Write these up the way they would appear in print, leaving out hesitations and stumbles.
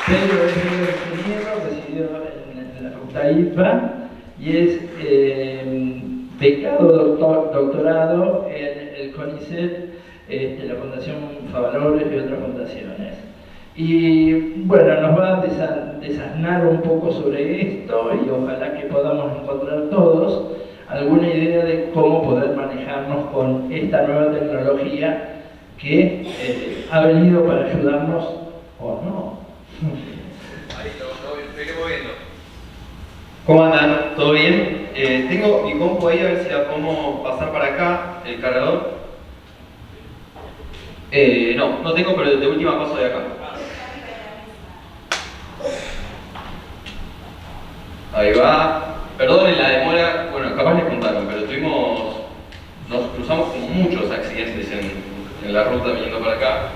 Pedro es ingeniero, residió en la Facultad ITBA y es becado doctorado en el CONICET, la Fundación Favalores y otras fundaciones. Y bueno, nos va a desasnar un poco sobre esto y ojalá que podamos encontrar todos alguna idea de cómo poder manejarnos con esta nueva tecnología que ha venido para ayudarnos o no. Ahí lo iremos viendo. ¿Cómo andan? ¿Todo bien? Tengo mi compu ahí, a ver si la podemos pasar para acá, el cargador. No tengo, pero de última paso de acá. Ahí va. Perdonen la demora, bueno, capaz les contaron, pero nos cruzamos como muchos accidentes en la ruta viniendo para acá.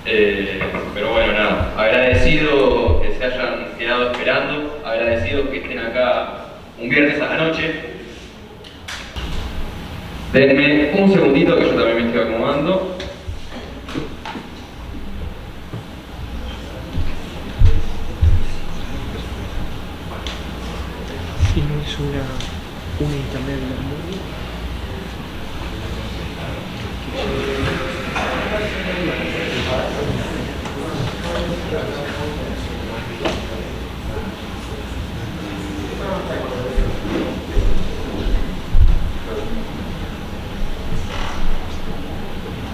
Pero bueno, nada, agradecido que se hayan quedado esperando, agradecido que estén acá un viernes a la noche. Denme un segundito que yo también me estoy acomodando. Si no es una internet del mundo.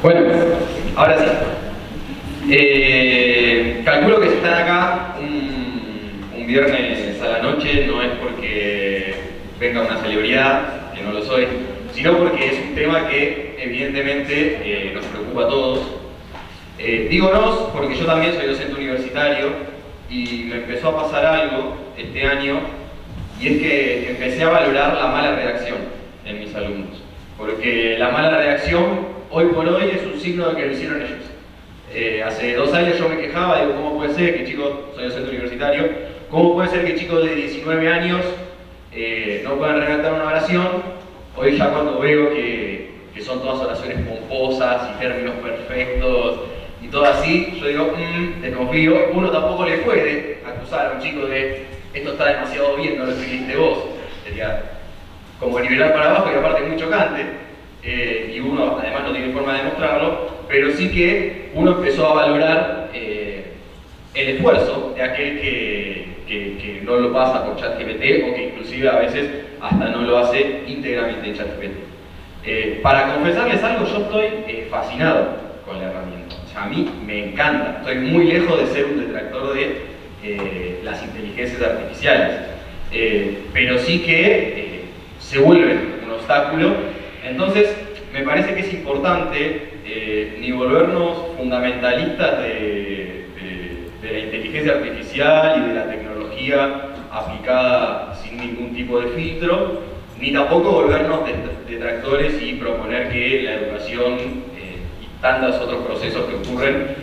Bueno, ahora sí. Calculo que si están acá un viernes a la noche no es porque venga una celebridad, que no lo soy, sino porque es un tema que evidentemente nos preocupa a todos. Digo nos porque yo también soy docente universitario y me empezó a pasar algo este año, y es que empecé a valorar la mala redacción en mis alumnos. Porque la mala redacción, hoy por hoy, es un signo de que lo hicieron ellos. Hace 2 años yo me quejaba, digo, ¿cómo puede ser que chicos, soy docente universitario, cómo puede ser que chicos de 19 años no puedan redactar una oración? Hoy ya cuando veo que son todas oraciones pomposas y términos perfectos y todo así, yo digo, desconfío. Uno tampoco le puede acusar a un chico de esto está demasiado bien, no lo escribiste vos. Sería como nivelar para abajo y aparte muy chocante. Y uno además no tiene forma de demostrarlo, pero sí que uno empezó a valorar el esfuerzo de aquel que no lo pasa por ChatGPT o que inclusive a veces hasta no lo hace íntegramente en ChatGPT. Para confesarles algo, yo estoy fascinado con la herramienta. O sea, a mí me encanta. Estoy muy lejos de ser un detractor de las inteligencias artificiales, pero sí que se vuelven un obstáculo. Entonces me parece que es importante ni volvernos fundamentalistas de la inteligencia artificial y de la tecnología aplicada sin ningún tipo de filtro, ni tampoco volvernos detractores y proponer que la educación y tantos otros procesos que ocurren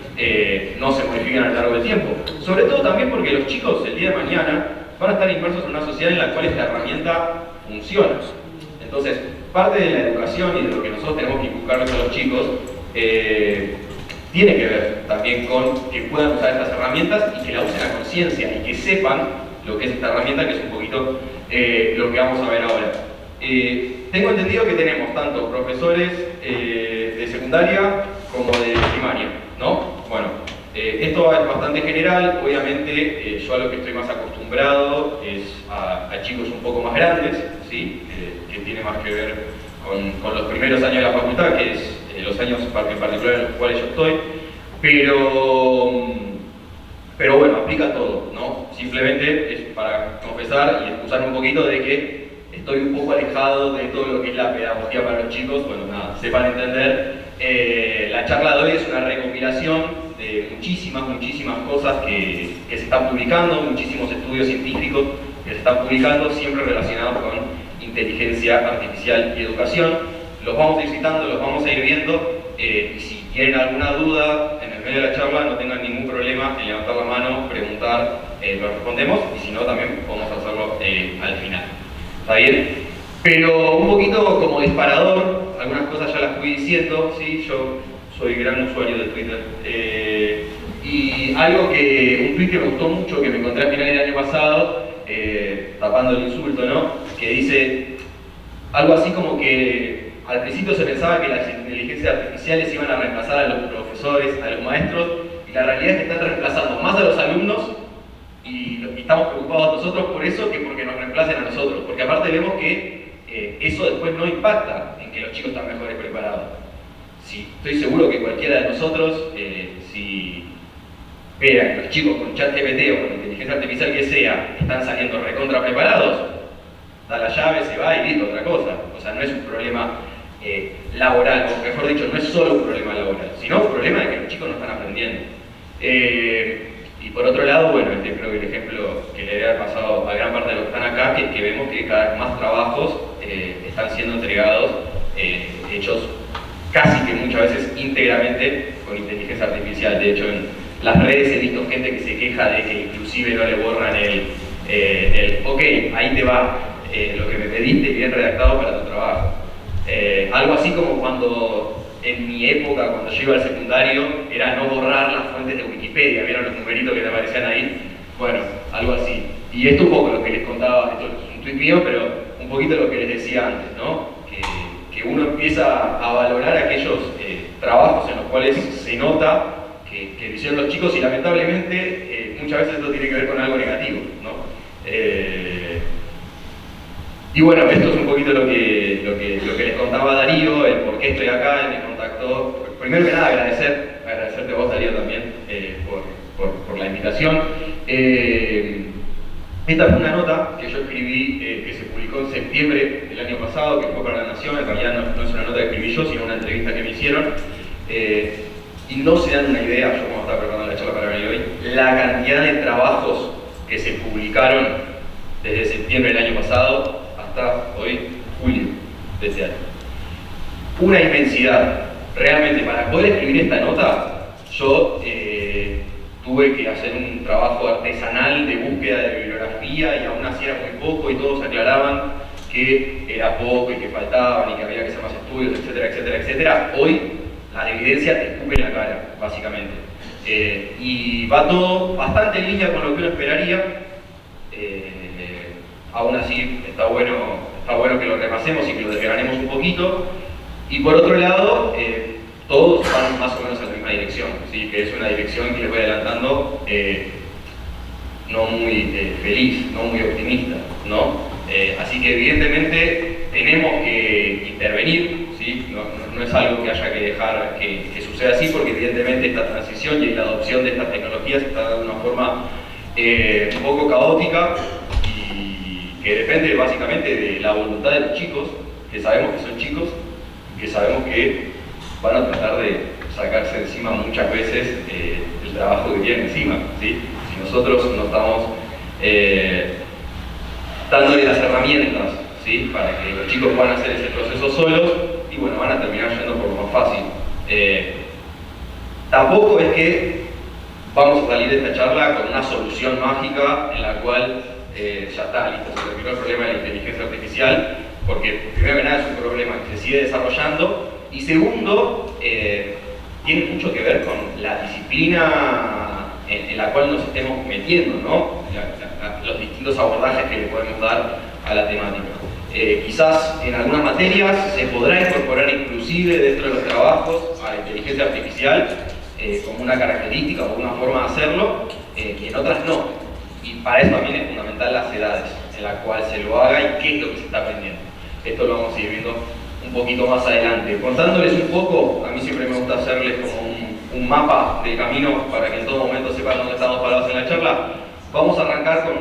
no se modifiquen a lo largo del tiempo. Sobre todo también porque los chicos el día de mañana van a estar inmersos en una sociedad en la cual esta herramienta funciona. Entonces, parte de la educación y de lo que nosotros tenemos que inculcarles a los chicos tiene que ver también con que puedan usar estas herramientas y que la usen a conciencia y que sepan lo que es esta herramienta, que es un poquito lo que vamos a ver ahora. Tengo entendido que tenemos tanto profesores de secundaria como de primaria, ¿no? Bueno, esto es bastante general. Obviamente yo a lo que estoy más acostumbrado es a chicos un poco más grandes, ¿sí? Que tiene más que ver con los primeros años de la facultad, que es los años en particular en los cuales yo estoy, pero bueno, aplica todo, ¿no? Simplemente es para confesar y excusarme un poquito de que estoy un poco alejado de todo lo que es la pedagogía para los chicos. Bueno, nada, sepan entender. La charla de hoy es una recopilación de muchísimas cosas que se están publicando, muchísimos estudios científicos que se están publicando, siempre relacionados con inteligencia artificial y educación. Los vamos a ir citando, los vamos a ir viendo, y si tienen alguna duda en el medio de la charla, no tengan ningún problema en levantar la mano, preguntar, lo respondemos, y si no, también podemos hacerlo al final. ¿Está bien? Pero un poquito como disparador, algunas cosas ya las fui diciendo, ¿sí? Yo soy gran usuario de Twitter, Y algo un tweet que me gustó mucho, que me encontré al final del año pasado, tapando el insulto, ¿no? Que dice algo así como que al principio se pensaba que las inteligencias artificiales iban a reemplazar a los profesores, a los maestros, y la realidad es que están reemplazando más a los alumnos y estamos preocupados nosotros por eso que porque nos reemplacen a nosotros, porque aparte vemos que eso después no impacta en que los chicos están mejores preparados. Sí, estoy seguro que cualquiera de nosotros, si vean que los chicos con ChatGPT o con inteligencia artificial que sea, están saliendo recontra preparados, da la llave, se va y listo, otra cosa. O sea, no es un problema laboral, o mejor dicho, no es solo un problema laboral, sino un problema de que los chicos no están aprendiendo. Y por otro lado, bueno, creo que el ejemplo que le había pasado a gran parte de los que están acá, que vemos que cada vez más trabajos están siendo entregados, hechos casi que muchas veces íntegramente con inteligencia artificial. De hecho, en las redes he visto gente que se queja de que inclusive no le borran el ok, ahí te va lo que me pediste bien redactado para tu trabajo. Algo así como cuando en mi época, cuando yo iba al secundario, era no borrar las fuentes de Wikipedia, ¿vieron los numeritos que te aparecían ahí? Bueno, algo así. Y esto un poco lo que les contaba, esto es un tweet mío, pero un poquito lo que les decía antes, ¿no? Que uno empieza a valorar aquellos trabajos en los cuales se nota que hicieron los chicos y lamentablemente muchas veces esto tiene que ver con algo negativo, ¿no? Y bueno, esto es un poquito lo que les contaba Darío, el por qué estoy acá, él me contactó. Primero que nada agradecerte a vos, Darío, también por la invitación. Esta fue una nota que yo escribí, que se publicó en septiembre del año pasado, que fue para La Nación. En realidad no es una nota que escribí yo, sino una entrevista que me hicieron. Y no se dan una idea, yo como estaba preparando la charla para venir hoy, la cantidad de trabajos que se publicaron desde septiembre del año pasado hasta hoy, julio de este año. Una inmensidad. Realmente, para poder escribir esta nota, yo tuve que hacer un trabajo artesanal de búsqueda de bibliografía y aún así era muy poco y todos aclaraban que era poco y que faltaban y que había que hacer más estudios, etcétera, etcétera, etcétera. Hoy la evidencia te escupe en la cara, básicamente. Y va todo bastante en línea con lo que uno esperaría. Aún así está bueno que lo repasemos y que lo desgranemos un poquito. Y por otro lado, todos van más o menos en la misma dirección, ¿sí? Que es una dirección que les voy adelantando no muy feliz, no muy optimista, ¿no? Así que evidentemente tenemos que intervenir, ¿sí? No es algo que haya que dejar que suceda así, porque evidentemente esta transición y la adopción de estas tecnologías está de una forma un poco caótica y que depende básicamente de la voluntad de los chicos, que sabemos que son chicos, que sabemos que van a tratar de sacarse encima muchas veces el trabajo que tienen encima, ¿sí? Si nosotros no estamos dándole las herramientas, ¿sí? Para que los chicos puedan hacer ese proceso solos, y bueno, van a terminar yendo por lo más fácil. Tampoco es que vamos a salir de esta charla con una solución mágica en la cual ya está, listo, se terminó el problema de la inteligencia artificial, porque primero que nada es un problema que se sigue desarrollando, y segundo, tiene mucho que ver con la disciplina en la cual nos estemos metiendo, ¿no? Los distintos abordajes que le podemos dar a la temática. Quizás en algunas materias se podrá incorporar inclusive dentro de los trabajos a la inteligencia artificial como una característica o una forma de hacerlo, y en otras no. Y para eso también es fundamental las edades en las cuales se lo haga y qué es lo que se está aprendiendo. Esto lo vamos a ir viendo un poquito más adelante. Contándoles un poco, a mí siempre me gusta hacerles como un mapa del camino para que en todo momento sepan dónde estamos parados en la charla. Vamos a arrancar con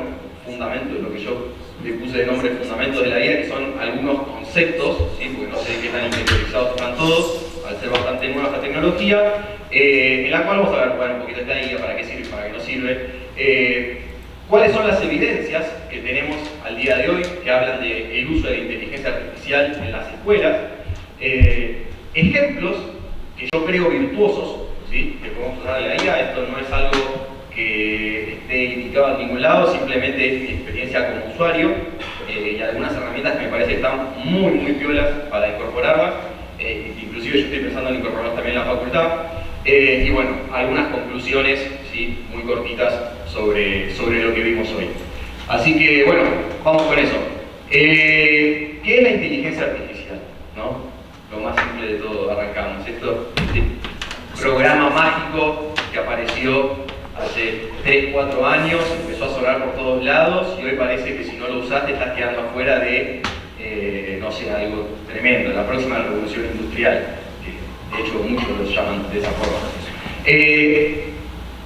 fundamentos, lo que yo le puse de nombre fundamentos de la guía, que son algunos conceptos, ¿sí? Porque no sé qué tan interiorizados están todos, al ser bastante nueva esta tecnología, en la cual vamos a ver un poquito esta guía, para qué sirve y para qué no sirve. ¿Cuáles son las evidencias que tenemos al día de hoy que hablan del uso de la inteligencia artificial en las escuelas? Ejemplos que yo creo virtuosos, ¿sí? Que podemos usar de la guía. Esto no es algo que esté indicado en ningún lado, simplemente es mi experiencia como usuario y algunas herramientas que me parece que están muy piolas para incorporarlas. Inclusive yo estoy pensando en incorporarlas también en la facultad. Y bueno, algunas conclusiones ¿sí? Muy cortitas sobre lo que vimos hoy. Así que, bueno, vamos con eso. ¿Qué es la inteligencia artificial? ¿No? Lo más simple de todo, arrancamos. Este programa mágico que apareció hace 3, 4 años, empezó a sonar por todos lados y hoy parece que si no lo usaste estás quedando afuera de, no sé, algo tremendo, la próxima revolución industrial, que de hecho muchos lo llaman de esa forma.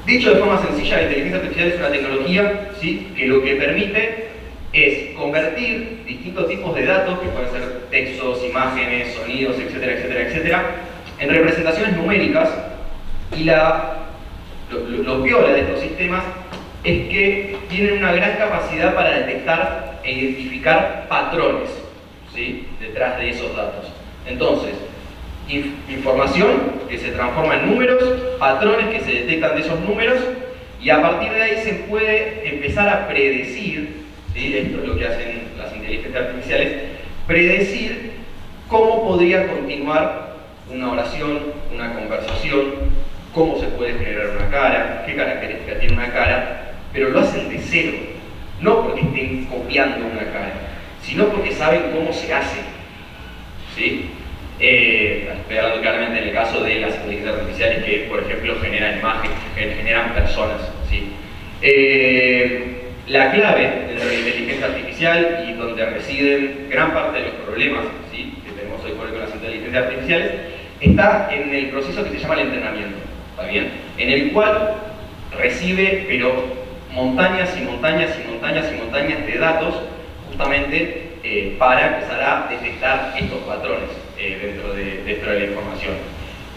Dicho de forma sencilla, la inteligencia artificial es una tecnología, ¿sí?, que lo que permite es convertir distintos tipos de datos, que pueden ser textos, imágenes, sonidos, etcétera, etcétera, etcétera, en representaciones numéricas. Y lo peor de estos sistemas es que tienen una gran capacidad para detectar e identificar patrones, ¿sí?, detrás de esos datos. Entonces, información que se transforma en números, patrones que se detectan de esos números, y a partir de ahí se puede empezar a predecir, ¿sí?, esto es lo que hacen las inteligencias artificiales, predecir cómo podría continuar una oración, una conversación, cómo se puede generar una cara, qué características tiene una cara, pero lo hacen de cero, no porque estén copiando una cara, sino porque saben cómo se hace, ¿sí? Estoy hablando claramente en el caso de las inteligencias artificiales que, por ejemplo, generan imágenes, generan personas, ¿sí? La clave de la inteligencia artificial y donde residen gran parte de los problemas, ¿sí?, que tenemos hoy por hoy con las inteligencias artificiales, está en el proceso que se llama el entrenamiento, ¿está bien? En el cual recibe, pero montañas y montañas y montañas y montañas de datos, justamente para empezar a detectar estos patrones dentro de la información.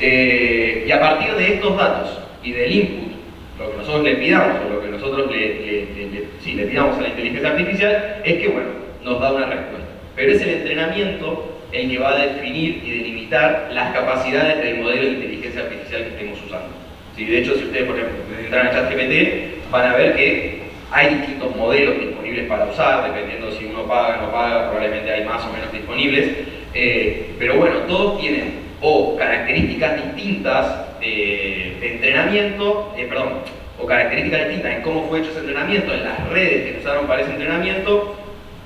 Y a partir de estos datos y del input, lo que nosotros le pidamos o lo que nosotros le pidamos a la inteligencia artificial es que, bueno, nos da una respuesta. Pero es el entrenamiento el que va a definir y delimitar las capacidades del modelo de inteligencia artificial que estemos usando. ¿Sí? De hecho, si ustedes, por ejemplo, entran a ChatGPT, van a ver que hay distintos modelos disponibles para usar, dependiendo si uno paga o no paga, probablemente hay más o menos disponibles. Pero bueno, todos tienen o características distintas de entrenamiento, o características distintas en cómo fue hecho ese entrenamiento, en las redes que se usaron para ese entrenamiento,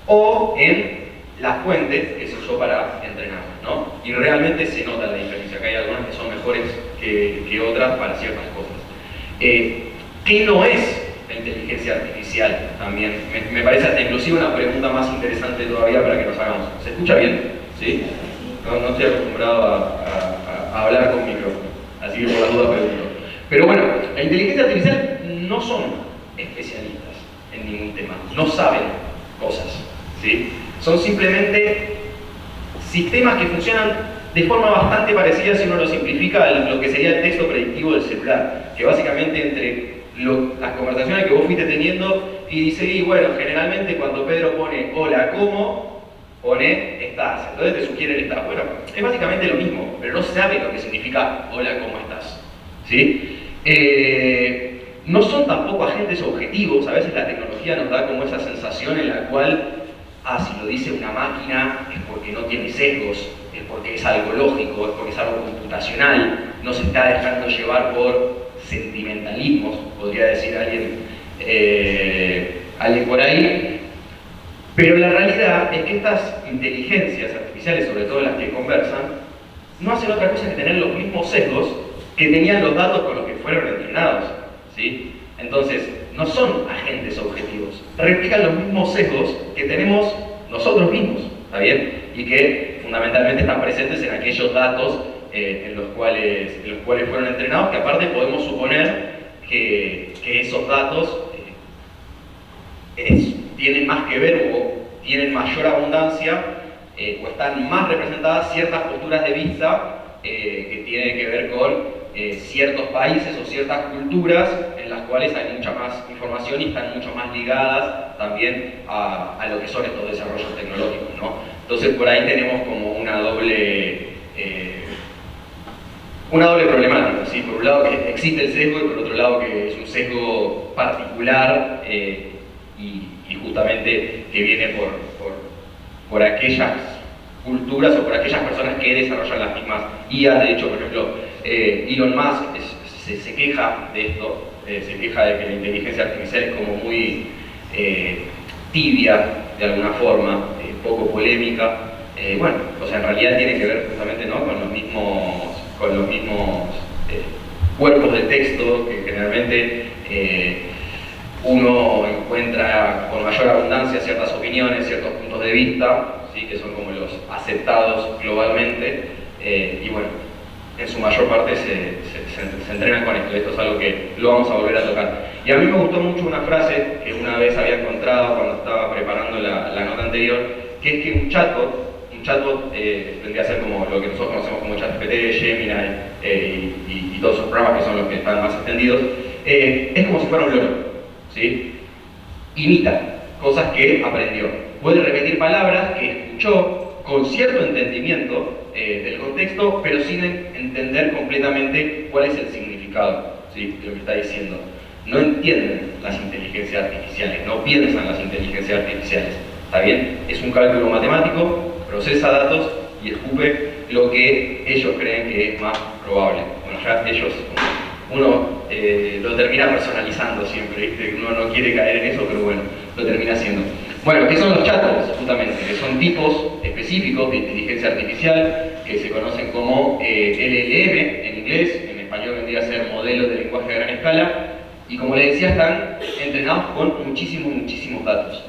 o en las fuentes que se usó para entrenar, ¿no? Y realmente se nota la diferencia, que hay algunas que son mejores que otras para ciertas cosas. ¿Qué no es la inteligencia artificial? También me parece hasta inclusive una pregunta más interesante todavía para que nos hagamos. ¿Se escucha bien? ¿Sí? No estoy acostumbrado a hablar con micrófono, así que por las dudas pregunto. Pero bueno, la inteligencia artificial no son especialistas en ningún tema, no saben cosas, ¿sí? Son simplemente sistemas que funcionan de forma bastante parecida, si uno lo simplifica, a lo que sería el texto predictivo del celular, que básicamente entre las conversaciones que vos fuiste teniendo y dice, y bueno, generalmente cuando Pedro pone hola, ¿cómo?, pone estás, entonces te sugiere el estás. Bueno, es básicamente lo mismo, pero no sabe lo que significa hola, ¿cómo estás? ¿Sí? No son tampoco agentes objetivos. A veces la tecnología nos da como esa sensación en la cual, si lo dice una máquina es porque no tiene sesgos, es porque es algo lógico, es porque es algo computacional, no se está dejando llevar por sentimentalismos, podría decir alguien por ahí. Pero la realidad es que estas inteligencias artificiales, sobre todo las que conversan, no hacen otra cosa que tener los mismos sesgos que tenían los datos con los que fueron entrenados, ¿sí? Entonces, no son agentes objetivos, replican los mismos sesgos que tenemos nosotros mismos, ¿está bien? Y que fundamentalmente están presentes en aquellos datos en los cuales fueron entrenados, que aparte podemos suponer que esos datos tienen más que ver o tienen mayor abundancia o están más representadas ciertas posturas de vista que tienen que ver con ciertos países o ciertas culturas en las cuales hay mucha más información y están mucho más ligadas también a lo que son estos desarrollos tecnológicos, ¿no? Entonces por ahí tenemos como una doble problemática, ¿sí? Por un lado que existe el sesgo y por otro lado que es un sesgo particular y justamente que viene por aquellas culturas o por aquellas personas que desarrollan las mismas IAs. De hecho, por ejemplo, Elon Musk se queja de esto, se queja de que la inteligencia artificial es como muy tibia, de alguna forma, poco polémica. Bueno, o sea, en realidad tiene que ver justamente, ¿no?, con los mismos cuerpos de texto que generalmente uno encuentra con mayor abundancia ciertas opiniones, ciertos puntos de vista, ¿sí?, que son como los aceptados globalmente, y bueno, en su mayor parte se entrenan con esto. Esto es algo que lo vamos a volver a tocar. Y a mí me gustó mucho una frase que una vez había encontrado cuando estaba preparando la nota anterior, que es que un chatbot tendría que ser como lo que nosotros conocemos como ChatGPT, Gemini y todos esos programas que son los que están más extendidos, es como si fuera un loro, ¿sí? Imita cosas que aprendió. Puede repetir palabras que escuchó con cierto entendimiento del contexto, pero sin entender completamente cuál es el significado, ¿sí?, de lo que está diciendo. No entienden las inteligencias artificiales, no piensan las inteligencias artificiales, ¿está bien? Es un cálculo matemático, procesa datos y escupe lo que ellos creen que es más probable. Bueno, ya uno lo termina personalizando siempre, ¿viste? Uno no quiere caer en eso, pero bueno, lo termina haciendo. Bueno, ¿qué son los chatbots? Justamente, que son tipos específicos de inteligencia artificial que se conocen como LLM en inglés, en español vendría a ser modelos de lenguaje a gran escala, y como les decía, están entrenados con muchísimos datos.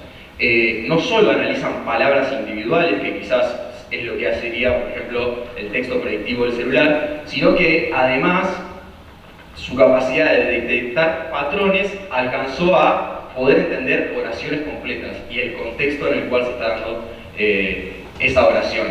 No solo analizan palabras individuales, que quizás es lo que sería, por ejemplo, el texto predictivo del celular, sino que además su capacidad de detectar patrones alcanzó a poder entender oraciones completas y el contexto en el cual se está dando esa oración.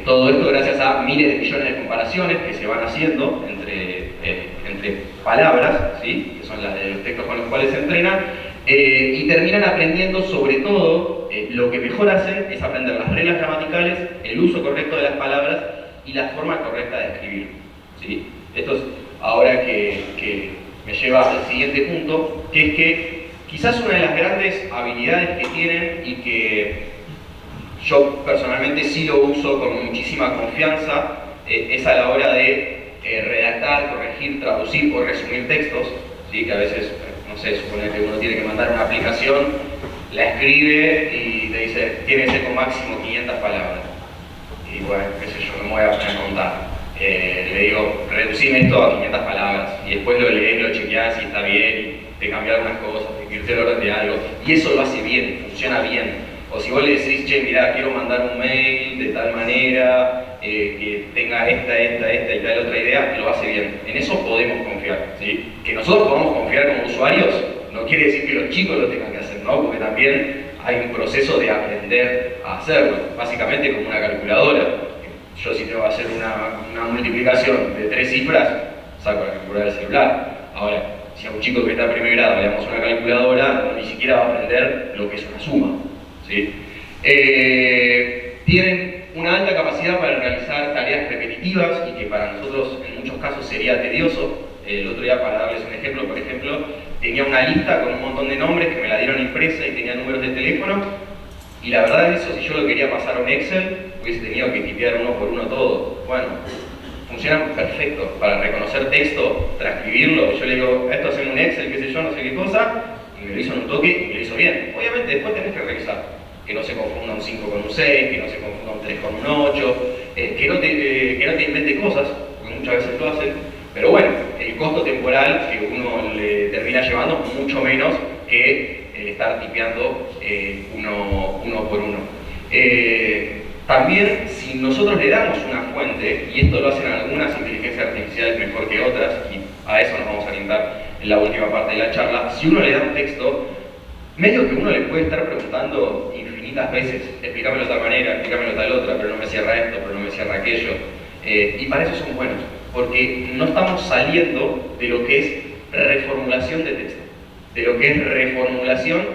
Todo esto gracias a miles de millones de comparaciones que se van haciendo entre palabras, ¿sí?, que son las de los textos con los cuales se entrenan, y terminan aprendiendo sobre todo, lo que mejor hacen es aprender las reglas gramaticales, el uso correcto de las palabras y la forma correcta de escribir, ¿sí? Esto es ahora que me lleva al siguiente punto, que es que quizás una de las grandes habilidades que tienen y que yo personalmente sí lo uso con muchísima confianza, es a la hora de redactar, corregir, traducir o resumir textos, ¿sí?, que a veces, no sé, supone que uno tiene que mandar una aplicación, la escribe y te dice, tiene que ser con máximo 500 palabras. Y bueno, qué sé yo, no me voy a poner a contar. Le digo, reducime esto a 500 palabras, y después lo lees, lo chequeás y está bien, y te cambia algunas cosas, te quiere el orden de algo, y eso lo hace bien, funciona bien. O si vos le decís, che, mirá, quiero mandar un mail de tal manera, que tenga esta y tal otra idea, lo hace bien. En eso podemos confiar, ¿sí? Que nosotros podamos confiar como usuarios, no quiere decir que los chicos lo tengan que hacer, ¿no? Porque también hay un proceso de aprender a hacerlo, básicamente como una calculadora. Yo si tengo que hacer una multiplicación de 3 cifras, saco la calculadora del celular. Ahora, si a un chico que está en primer grado le damos una calculadora, ni siquiera va a aprender lo que es una suma, ¿sí? Tienen una alta capacidad para realizar tareas repetitivas y que para nosotros en muchos casos sería tedioso. El otro día, para darles un ejemplo, por ejemplo, tenía una lista con un montón de nombres que me la dieron impresa y tenía números de teléfono, y la verdad es eso, si yo lo quería pasar a un Excel, hubiese tenido que tipear uno por uno todo. Bueno, funcionan perfecto para reconocer texto, transcribirlo. Yo le digo, esto es en un Excel, qué sé yo, no sé qué cosa, y me lo hizo en un toque y me lo hizo bien. Obviamente después tenés que revisar, que no se confunda un 5 con un 6, que no se confunda un 3 con un 8, que no te invente cosas, porque muchas veces lo hacen, pero bueno, el costo temporal que uno le termina llevando mucho menos que el estar tipeando uno por uno. También, si nosotros le damos una fuente, y esto lo hacen algunas inteligencias artificiales mejor que otras, y a eso nos vamos a orientar en la última parte de la charla, si uno le da un texto, medio que uno le puede estar preguntando infinitas veces, explícamelo de tal manera, explícamelo de tal otra, pero no me cierra esto, pero no me cierra aquello, y para eso son buenos, porque no estamos saliendo de lo que es reformulación de texto, de lo que es reformulación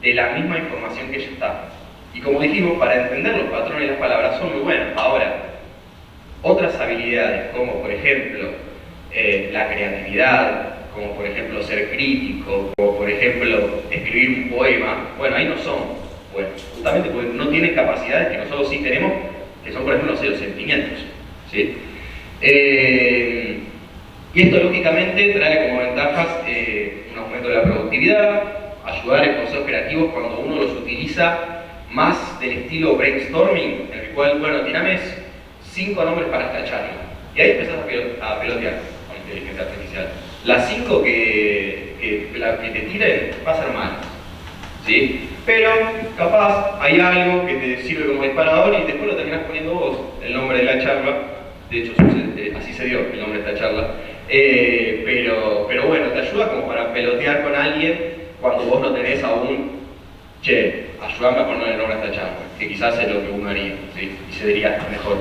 de la misma información que ya está. Y como dijimos, para entender los patrones de las palabras son muy buenos. Ahora, otras habilidades, como por ejemplo la creatividad, como por ejemplo ser crítico, como por ejemplo escribir un poema, bueno, ahí no son buenos, justamente porque no tienen capacidades que nosotros sí tenemos, que son por ejemplo, no sé, los sentimientos, ¿sí? Y esto lógicamente trae como ventajas aumento de la productividad, ayudar en procesos creativos cuando uno los utiliza más del estilo brainstorming, en el cual, bueno, tirame 5 nombres para esta charla. Y ahí empezás a pelotear con inteligencia artificial. Las 5 que te tiren va a ser malas, ¿sí? Pero capaz hay algo que te sirve como disparador y después lo terminás poniendo vos, el nombre de la charla. De hecho, así se dio el nombre de esta charla. Pero bueno, te ayuda como para pelotear con alguien cuando vos no tenés aún, che, ayúdame a poner el nombre de esta charla, que quizás es lo que uno haría, ¿sí? Y se diría mejor.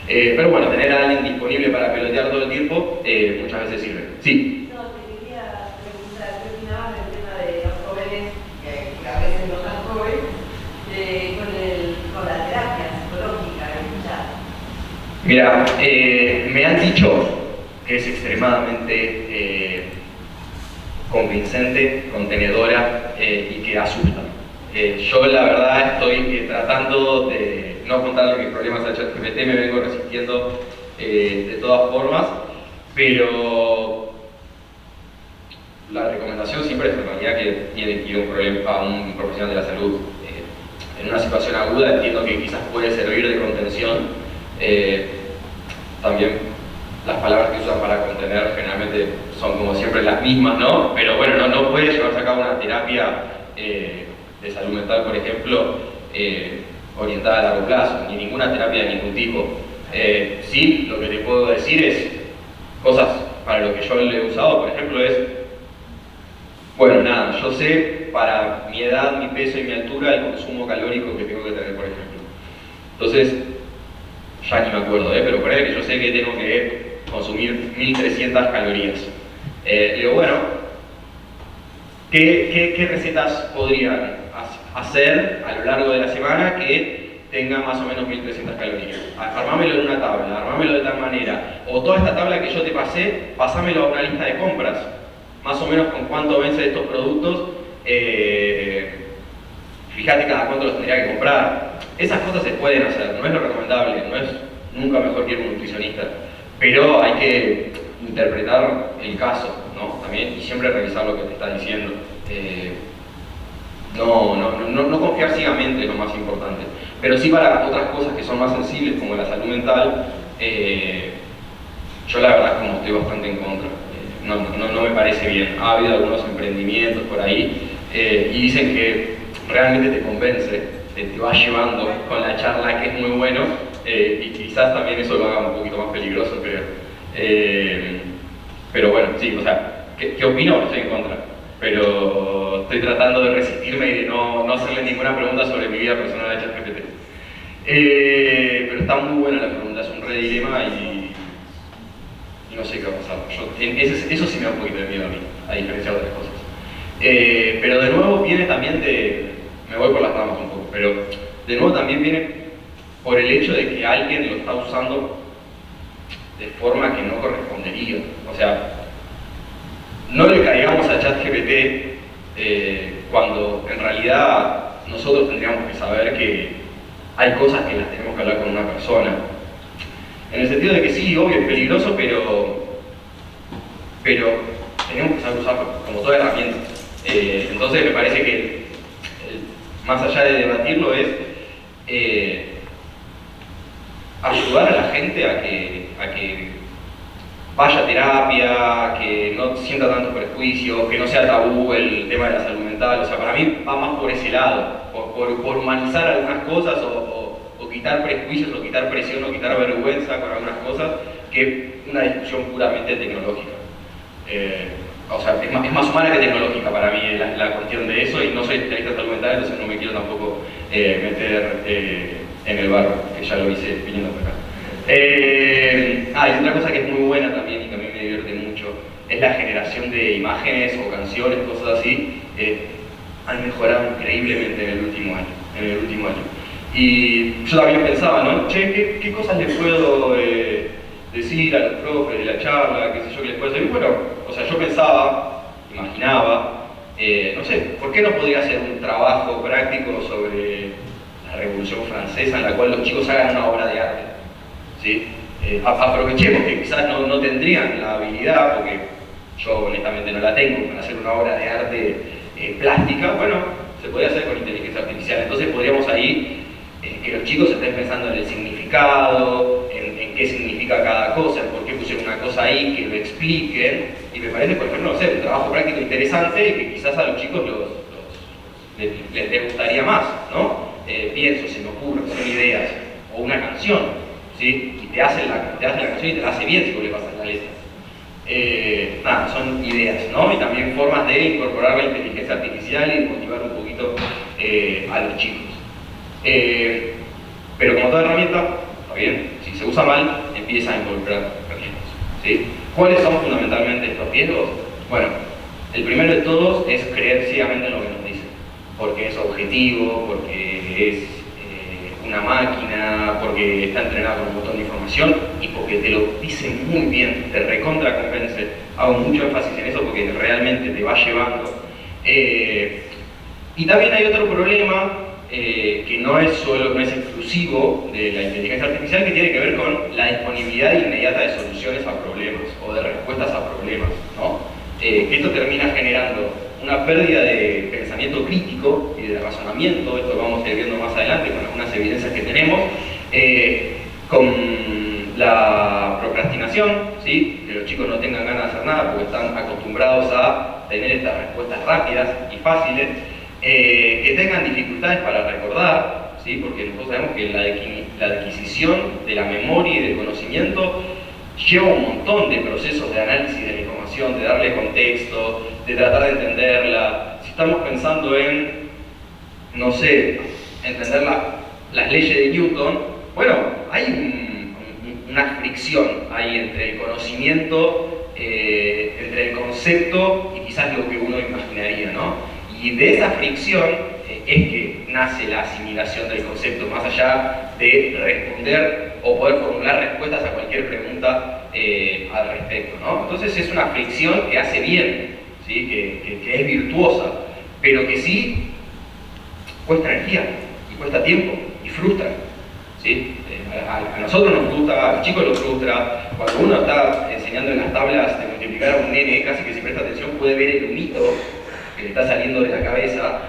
Pero bueno, tener a alguien disponible para pelotear todo el tiempo muchas veces sirve. Sí. No, te quería preguntar, ¿qué opinabas del tema de los jóvenes, que a veces no tan jóvenes, con la terapia psicológica, escuchar? Mira, me han dicho que es extremadamente convincente, contenedora y que asusta. Yo la verdad estoy tratando de no contarle mis problemas a ChatGPT, me vengo resistiendo de todas formas, pero la recomendación siempre es en realidad que tiene que ir a un profesional de la salud. En una situación aguda entiendo que quizás puede servir de contención. También las palabras que usan para contener generalmente son como siempre las mismas, ¿no? Pero bueno, no puede llevarse a cabo una terapia de salud mental, por ejemplo, orientada a largo plazo, ni ninguna terapia de ningún tipo. Sí, lo que te puedo decir es cosas para lo que yo le he usado, por ejemplo, es, bueno, nada, yo sé para mi edad, mi peso y mi altura el consumo calórico que tengo que tener, por ejemplo. Entonces, ya ni me acuerdo, pero por ahí que yo sé que tengo que consumir 1300 calorías. Digo, bueno, ¿qué recetas podrían hacer a lo largo de la semana que tenga más o menos 1300 calorías? Armámelo en una tabla, armámelo de tal manera. O toda esta tabla que yo te pasé, pasámelo a una lista de compras. Más o menos con cuánto vence estos productos, fíjate cada cuánto los tendría que comprar. Esas cosas se pueden hacer, no es lo recomendable, no es nunca mejor que ir a un nutricionista, pero hay que interpretar el caso, ¿no? También, y siempre revisar lo que te está diciendo. No confiar ciegamente es lo más importante, pero sí para otras cosas que son más sensibles, como la salud mental, yo la verdad como estoy bastante en contra. No me parece bien. Ha habido algunos emprendimientos por ahí y dicen que realmente te convence, te va llevando con la charla, que es muy bueno, y quizás también eso lo haga un poquito más peligroso, creo. Pero bueno, sí, o sea, ¿qué opino? Estoy en contra, pero estoy tratando de resistirme y de no hacerle ninguna pregunta sobre mi vida personal a ChatGPT. Pero está muy buena la pregunta, es un re dilema y no sé qué va a pasar. Eso sí me da un poquito de miedo a mí, a diferencia de otras cosas. Pero de nuevo viene también me voy por las ramas un poco, pero de nuevo también viene por el hecho de que alguien lo está usando de forma que no correspondería. O sea, no le caigamos a ChatGPT cuando en realidad nosotros tendríamos que saber que hay cosas que las tenemos que hablar con una persona. En el sentido de que sí, obvio, es peligroso, pero tenemos que saber usarlo como toda herramienta. Entonces me parece que más allá de debatirlo es ayudar a la gente a que vaya a terapia, que no sienta tantos prejuicios, que no sea tabú el tema de la salud mental. O sea, para mí va más por ese lado, por humanizar algunas cosas o quitar prejuicios, o quitar presión, o quitar vergüenza con algunas cosas, que una discusión puramente tecnológica. O sea, es más humana que tecnológica para mí la cuestión de eso, y no soy especialista en salud mental, entonces no me quiero tampoco meter en el barro, que ya lo hice viniendo por acá. Y otra cosa que es muy buena también y que a mí me divierte mucho es la generación de imágenes o canciones, cosas así. Han mejorado increíblemente en el último año. Y yo también pensaba, ¿no? Che, ¿qué cosas les puedo decir a los profes de la charla? ¿Qué sé yo que les puedo decir? Bueno, o sea, yo pensaba, imaginaba, no sé, ¿por qué no podría hacer un trabajo práctico sobre la Revolución Francesa en la cual los chicos hagan una obra de arte? ¿Sí? Aprovechemos que quizás no tendrían la habilidad, porque yo honestamente no la tengo, para hacer una obra de arte plástica, bueno, se podría hacer con inteligencia artificial. Entonces podríamos ahí que los chicos estén pensando en el significado, en qué significa cada cosa, en por qué pusieron una cosa ahí, que lo expliquen. Y me parece, por ejemplo, no sé, un trabajo práctico interesante y que quizás a los chicos les gustaría más, ¿no? Pienso, se me ocurre, son ideas, o una canción, ¿sí? Y te hacen la canción y te la hace bien si vos le pasas la letra. Nada, son ideas, ¿no? Y también formas de incorporar la inteligencia artificial y de motivar un poquito a los chicos. Pero como toda herramienta, está bien, si se usa mal, empieza a involucrar riesgos, ¿sí? ¿Cuáles son fundamentalmente estos riesgos? Bueno, el primero de todos es creer ciegamente en lo que nos dicen, porque es objetivo, porque es una máquina, porque está entrenado con un montón de información y porque te lo dice muy bien, te recontra convence. Hago mucho énfasis en eso porque realmente te va llevando. Y también hay otro problema que no es exclusivo de la inteligencia artificial, que tiene que ver con la disponibilidad inmediata de soluciones a problemas o de respuestas a problemas, ¿no? Esto termina generando una pérdida de pensamiento crítico y de razonamiento. Esto lo vamos a ir viendo más adelante con algunas evidencias que tenemos, con la procrastinación, ¿sí? Que los chicos no tengan ganas de hacer nada porque están acostumbrados a tener estas respuestas rápidas y fáciles, que tengan dificultades para recordar, ¿sí? Porque nosotros sabemos que la adquisición de la memoria y del conocimiento lleva un montón de procesos de análisis de la información, de darle contexto, de tratar de entenderla. Si estamos pensando en, no sé, entender las leyes de Newton, bueno, hay una fricción ahí entre el conocimiento, entre el concepto y quizás lo que uno imaginaría, ¿no? Y de esa fricción es que nace la asimilación del concepto, más allá de responder o poder formular respuestas a cualquier pregunta al respecto, ¿no? Entonces es una fricción que hace bien, ¿sí? que es virtuosa, pero que sí cuesta energía y cuesta tiempo y frustra, ¿sí? A nosotros nos frustra, a los chicos los frustra. Cuando uno está enseñando en las tablas de multiplicar a un nene, casi que si presta atención puede ver el humito que le está saliendo de la cabeza,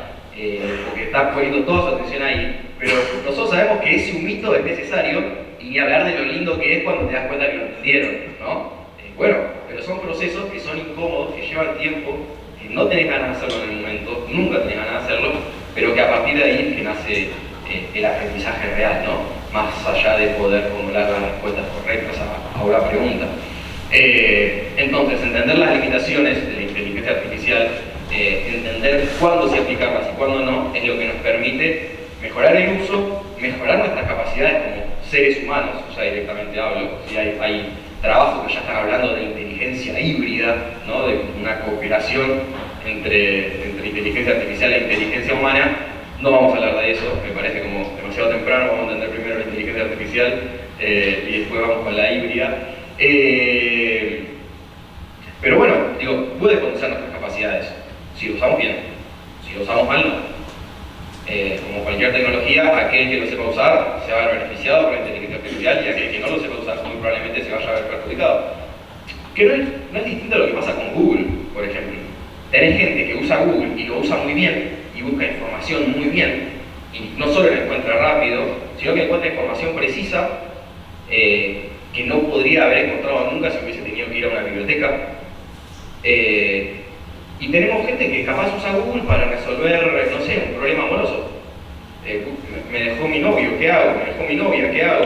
porque está poniendo toda su atención ahí. Pero nosotros sabemos que ese humito es necesario, y ni hablar de lo lindo que es cuando te das cuenta que lo entendieron, ¿no? Bueno, pero son procesos que son incómodos, que llevan tiempo, que no tenés ganas de hacerlo en el momento, nunca tenés ganas de hacerlo, pero que a partir de ahí es que nace el aprendizaje real, ¿no? Más allá de poder formular las respuestas correctas a una pregunta. Entonces, entender las limitaciones de la inteligencia artificial, entender cuándo sí aplicarlas y cuándo no, es lo que nos permite mejorar el uso, mejorar nuestras capacidades como seres humanos. Ya directamente hablo, si hay trabajos que ya están hablando de inteligencia híbrida, ¿no? De una cooperación entre inteligencia artificial e inteligencia humana. No vamos a hablar de eso, me parece como demasiado temprano. Vamos a entender primero la inteligencia artificial y después vamos con la híbrida. Pero bueno, digo, puede potenciar nuestras capacidades si lo usamos bien. Si lo usamos mal, no. Como cualquier tecnología, aquel que lo sepa usar se va a ver beneficiado por la inteligencia artificial, y aquel que no lo sepa usar muy probablemente se vaya a ver perjudicado. Que no es distinto a lo que pasa con Google, por ejemplo. Tenés gente que usa Google y lo usa muy bien y busca información muy bien, y no solo la encuentra rápido, sino que encuentra información precisa que no podría haber encontrado nunca si hubiese tenido que ir a una biblioteca. Y tenemos gente que capaz usa Google para resolver, no sé, un problema amoroso. Me dejó mi novio, ¿qué hago? Me dejó mi novia, ¿qué hago?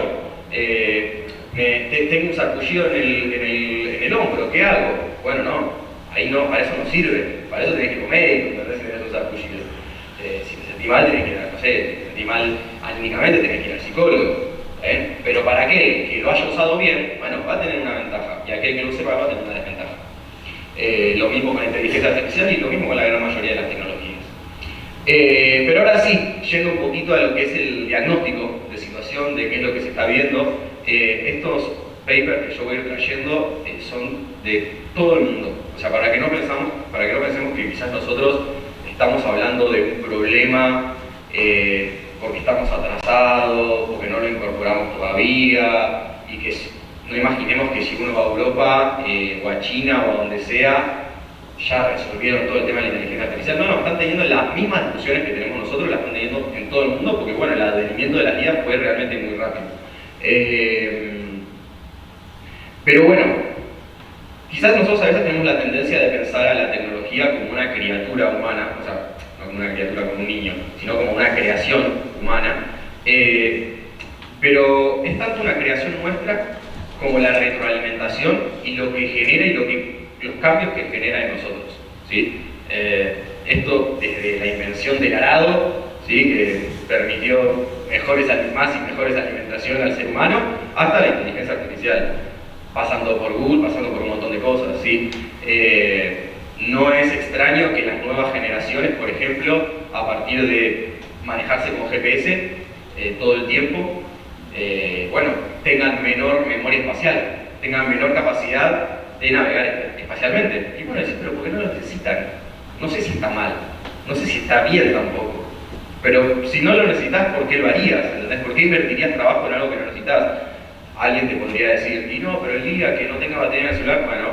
Tengo un sarpullido en el hombro, ¿qué hago? Bueno, no, ahí no, para eso no sirve. Para eso tenés que ir con médico, ¿entendés? Si tenés un sarpullido. Si te sentís mal, tenés que ir, no sé, si te sentís mal anímicamente, tenés que ir al psicólogo. Pero para aquel que lo haya usado bien, bueno, va a tener una ventaja, y aquel que lo sepa va a tener una desventaja. Lo mismo con la inteligencia artificial y lo mismo con la gran mayoría de las tecnologías. Pero ahora sí, yendo un poquito a lo que es el diagnóstico de situación, de qué es lo que se está viendo, estos papers que yo voy a ir trayendo son de todo el mundo. O sea, para que no pensemos que quizás nosotros estamos hablando de un problema porque estamos atrasados, porque no lo incorporamos todavía, y que no imaginemos que si uno va a Europa o a China o a donde sea, ya resolvieron todo el tema de la inteligencia artificial. No, están teniendo las mismas discusiones que tenemos nosotros, las están teniendo en todo el mundo, porque bueno, el advenimiento de las guías fue realmente muy rápido. Pero bueno, quizás nosotros a veces tenemos la tendencia de pensar a la tecnología como una criatura humana, o sea, no como una criatura como un niño, sino como una creación humana. Pero es tanto una creación nuestra como la retroalimentación y lo que genera y los cambios que genera en nosotros, ¿sí? Esto desde la invención del arado, ¿sí? Que permitió más y mejores alimentación al ser humano, hasta la inteligencia artificial, pasando por Google, pasando por un montón de cosas, ¿sí? No es extraño que las nuevas generaciones, por ejemplo, a partir de manejarse con GPS todo el tiempo, tengan menor memoria espacial, tengan menor capacidad de navegar espacialmente. Y bueno, decís, pero ¿por qué no lo necesitan? No sé si está mal, no sé si está bien tampoco. Pero si no lo necesitas, ¿por qué lo harías? ¿Entendés? ¿Por qué invertirías trabajo en algo que no necesitas? Alguien te podría decir, y no, pero el día que no tenga batería en el celular, bueno,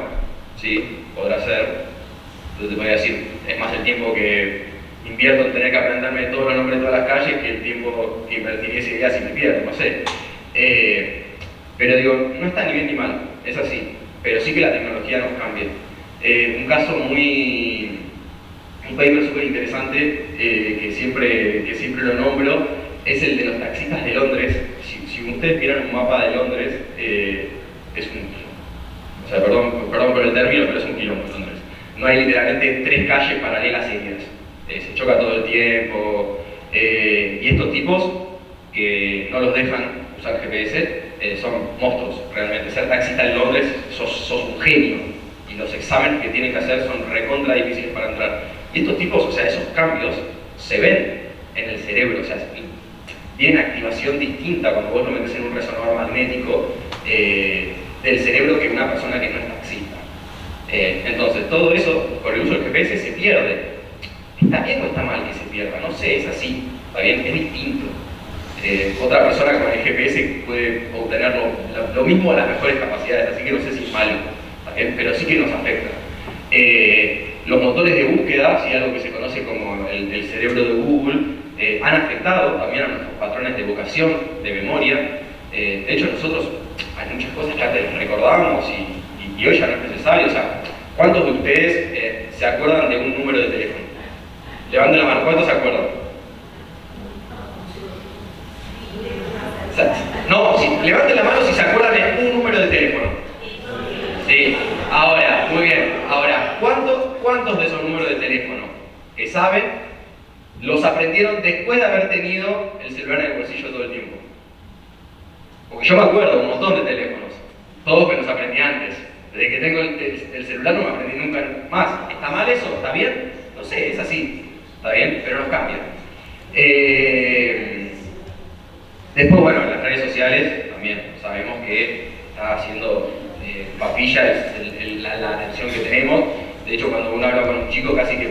sí, podrá ser. Entonces te podría decir, es más el tiempo que invierto en tener que aprenderme todos los nombres de todas las calles que el tiempo que invertiría ese día si me pierdo, no sé. Pero digo, no está ni bien ni mal, es así. Pero sí que la tecnología nos cambia. Un caso un paper súper interesante que siempre lo nombro es el de los taxistas de Londres. Si ustedes miran un mapa de Londres, es un quilombo. O sea, perdón por el término, pero es un quilombo Londres. No hay literalmente 3 calles paralelas seguidas. Se choca todo el tiempo. Y estos tipos que no los dejan usar GPS son monstruos, realmente. Ser taxista en Londres sos un genio. Y los exámenes que tienen que hacer son recontra difíciles para entrar. Y estos tipos, o sea, esos cambios se ven en el cerebro, o sea, tienen activación distinta cuando vos lo metes en un resonador magnético del cerebro que una persona que no es taxista. Entonces, todo eso, por el uso del GPS, se pierde. ¿Está bien o está mal que se pierda? No sé, es así, está bien, es distinto. Otra persona con el GPS puede obtener lo mismo a las mejores capacidades, así que no sé si es malo, pero sí que nos afecta. Los motores de búsqueda, ¿sí? Algo que se conoce como el cerebro de Google, han afectado también a nuestros patrones de evocación, de memoria. De hecho, nosotros hay muchas cosas que antes recordábamos y hoy ya no es necesario. O sea, ¿cuántos de ustedes se acuerdan de un número de teléfono? Levanten la mano, ¿cuántos se acuerdan? No, levanten la mano si se acuerdan de un número de teléfono. Sí, ahora, muy bien. Ahora, ¿cuántos de esos números de teléfono que saben los aprendieron después de haber tenido el celular en el bolsillo todo el tiempo? Porque yo me acuerdo de un montón de teléfonos, todos me los aprendí antes. Desde que tengo el celular no me aprendí nunca más. ¿Está mal eso? ¿Está bien? No sé, es así. ¿Está bien? Pero nos cambia. Después, bueno, en las redes sociales también sabemos que está haciendo papilla la atención que tenemos. De hecho, cuando uno habla con un chico, casi que lo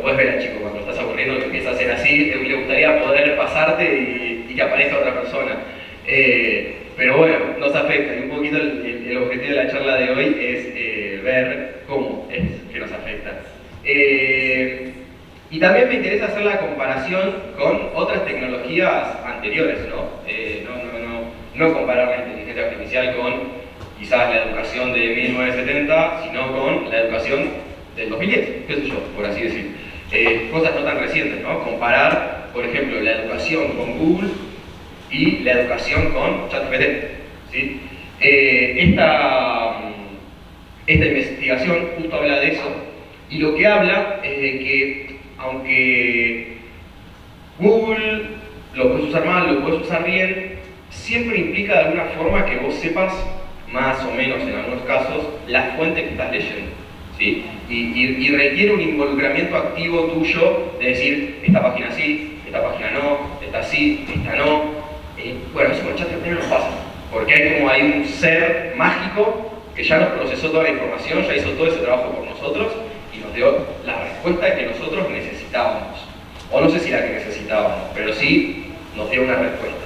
puedes ver al chico cuando estás aburriendo, que empieza a hacer así, le gustaría poder pasarte y que aparezca otra persona. Pero bueno, nos afecta. Y un poquito el objetivo de la charla de hoy es ver cómo es que nos afecta. Y también me interesa hacer la comparación con otras tecnologías anteriores, ¿no? No comparar la inteligencia artificial con quizás la educación de 1970, sino con la educación del 2010, qué sé yo, por así decir. Cosas no tan recientes, ¿no? Comparar, por ejemplo, la educación con Google y la educación con ChatGPT, ¿sí? Esta investigación justo habla de eso, y lo que habla es de que aunque Google lo puedes usar mal, lo puedes usar bien, siempre implica de alguna forma que vos sepas, más o menos en algunos casos, la fuente que estás leyendo, ¿sí? Y requiere un involucramiento activo tuyo de decir, esta página sí, esta página no, esta sí, esta no. Bueno, eso con ChatGPT no nos pasa, porque hay un ser mágico que ya nos procesó toda la información, ya hizo todo ese trabajo por nosotros y nos dio la respuesta que nosotros necesitábamos. O no sé si la que necesitábamos, pero sí nos dio una respuesta.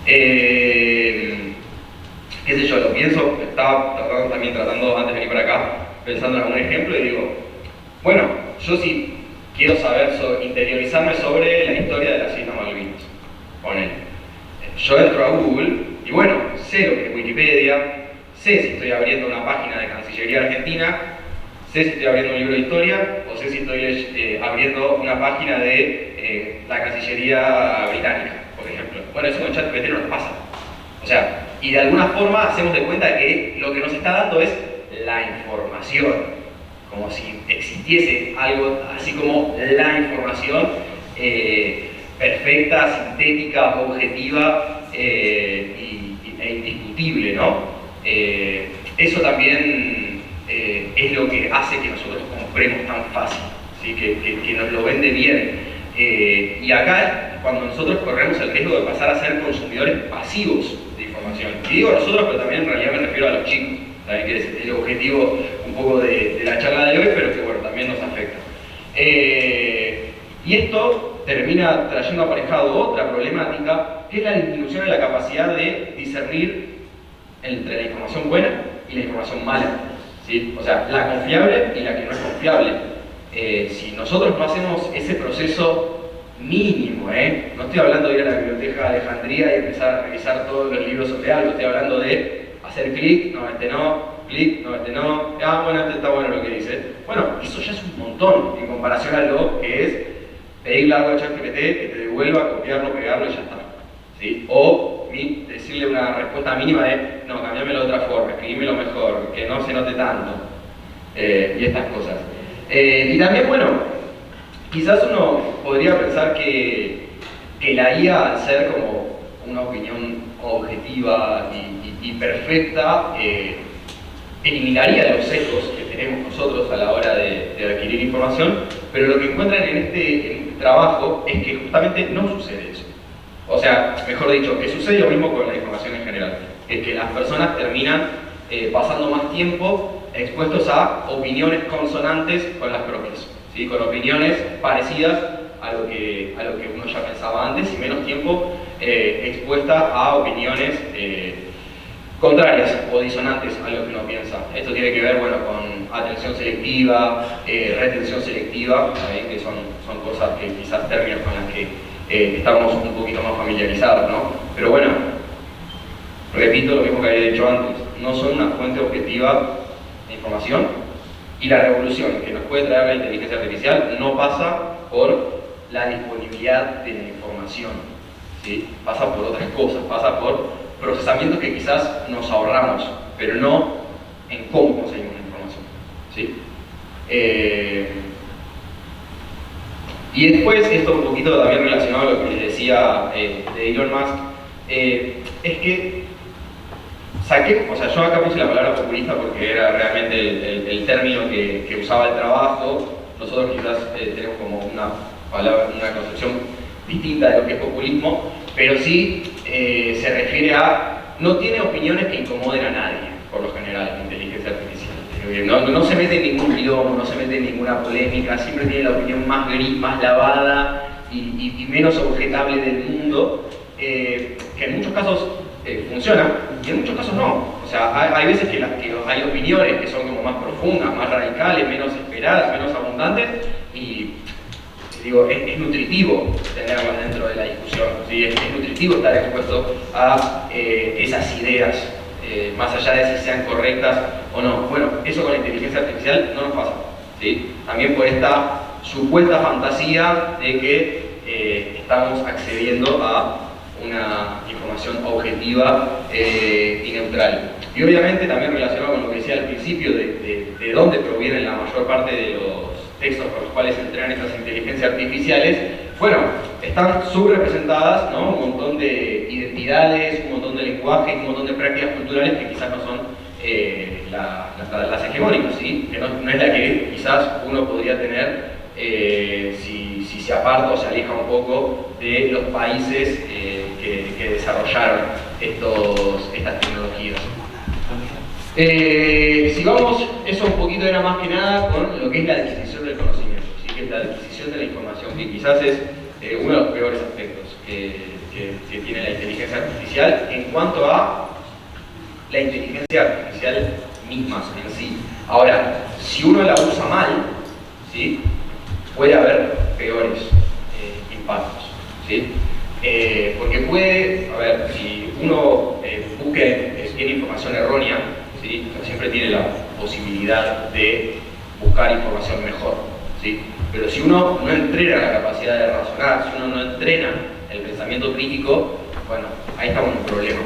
¿Qué qué sé yo, lo pienso, estaba tratando antes de venir para acá, pensando en algún ejemplo y digo, bueno, yo sí quiero saber, interiorizarme sobre la historia de las Islas Malvinas. Ponele. Yo entro a Google y bueno, sé lo que es Wikipedia, sé si estoy abriendo una página de Cancillería Argentina, sé si estoy abriendo un libro de historia o sé si estoy abriendo una página de la Cancillería Británica, por ejemplo. Bueno, eso con ChatGPT no nos pasa. O sea, y de alguna forma hacemos de cuenta que lo que nos está dando es la información, como si existiese algo así como la información perfecta, sintética, objetiva e indiscutible, ¿no? Eso también es lo que hace que nosotros compremos tan fácil, ¿sí? que nos lo vende bien. Y acá, cuando nosotros corremos el riesgo de pasar a ser consumidores pasivos de información, y digo nosotros, pero también en realidad me refiero a los chicos, ¿saben? Que es el objetivo un poco de la charla de hoy, pero que bueno, también nos afecta. Y esto termina trayendo aparejado otra problemática, que es la disminución de la capacidad de discernir entre la información buena y la información mala, ¿sí? O sea, la confiable y la que no es confiable. Si nosotros no hacemos ese proceso mínimo, no estoy hablando de ir a la biblioteca de Alejandría y empezar a revisar todos los libros sobre algo, estoy hablando de hacer clic, no, este no, clic, no, este no, bueno, este está bueno lo que dice. Bueno, eso ya es un montón en comparación a lo que es pedirle algo a ChatGPT que te devuelva, copiarlo, pegarlo y ya está, ¿sí? O decirle una respuesta mínima de no, cambiámelo de otra forma, escribímelo mejor, que no se note tanto, y estas cosas. Y también, bueno, quizás uno podría pensar que la IA, al ser como una opinión objetiva y perfecta, eliminaría los sesgos que tenemos nosotros a la hora de adquirir información, pero lo que encuentran en este trabajo es que justamente no sucede eso. O sea, mejor dicho, que sucede lo mismo con la información en general, es que las personas terminan pasando más tiempo expuestos a opiniones consonantes con las propias, ¿sí? Con opiniones parecidas a lo que uno ya pensaba antes y menos tiempo expuesta a opiniones contrarias o disonantes a lo que uno piensa. Esto tiene que ver, bueno, con atención selectiva, retención selectiva, ¿saben? Que son cosas que quizás términos con las que estamos un poquito más familiarizados, ¿no? Pero bueno, repito lo mismo que había dicho antes, no son una fuente objetiva de información y la revolución que nos puede traer la inteligencia artificial no pasa por la disponibilidad de la información, ¿sí? Pasa por otras cosas, pasa por procesamientos que quizás nos ahorramos, pero no en cómo conseguimos la información, ¿sí? Y después, esto un poquito también relacionado a lo que les decía de Elon Musk, es que o sea, yo acá puse la palabra populista porque era realmente el término que usaba el trabajo. Nosotros quizás tenemos como una concepción distinta de lo que es populismo, pero sí se refiere a no tiene opiniones que incomoden a nadie, por lo general, la inteligencia artificial. No se mete en ningún quilombo, no se mete en ninguna polémica, siempre tiene la opinión más gris, más lavada y menos objetable del mundo, que en muchos casos funciona y en muchos casos no. O sea, hay veces que hay opiniones que son como más profundas, más radicales, menos esperadas, menos abundantes y digo, es nutritivo tenerlas dentro de la discusión, ¿sí? Es nutritivo estar expuesto a esas ideas, más allá de si sean correctas o no. Bueno, eso con la inteligencia artificial no nos pasa, ¿sí? También por esta supuesta fantasía de que estamos accediendo a una información objetiva y neutral. Y obviamente también relacionado con lo que decía al principio de dónde provienen la mayor parte de los textos por los cuales se entrenan estas inteligencias artificiales, bueno, están subrepresentadas, ¿no? Un montón de identidades, un montón de lenguajes, un montón de prácticas culturales que quizás no son las hegemónicas, ¿sí? Que no es la que quizás uno podría tener si se aparta o se aleja un poco de los países que desarrollaron estas tecnologías. Si vamos, eso un poquito era más que nada con lo que es la adquisición del conocimiento, ¿sí? Que es la adquisición de la información, que quizás es uno de los peores aspectos que tiene la inteligencia artificial en cuanto a la inteligencia artificial misma en sí. Ahora, si uno la usa mal, ¿sí?, puede haber peores impactos, ¿sí? Porque puede, a ver, si uno tiene información errónea, ¿sí?, siempre tiene la posibilidad de buscar información mejor, ¿sí? Pero si uno no entrena la capacidad de razonar, si uno no entrena el pensamiento crítico, bueno, ahí estamos en un problema,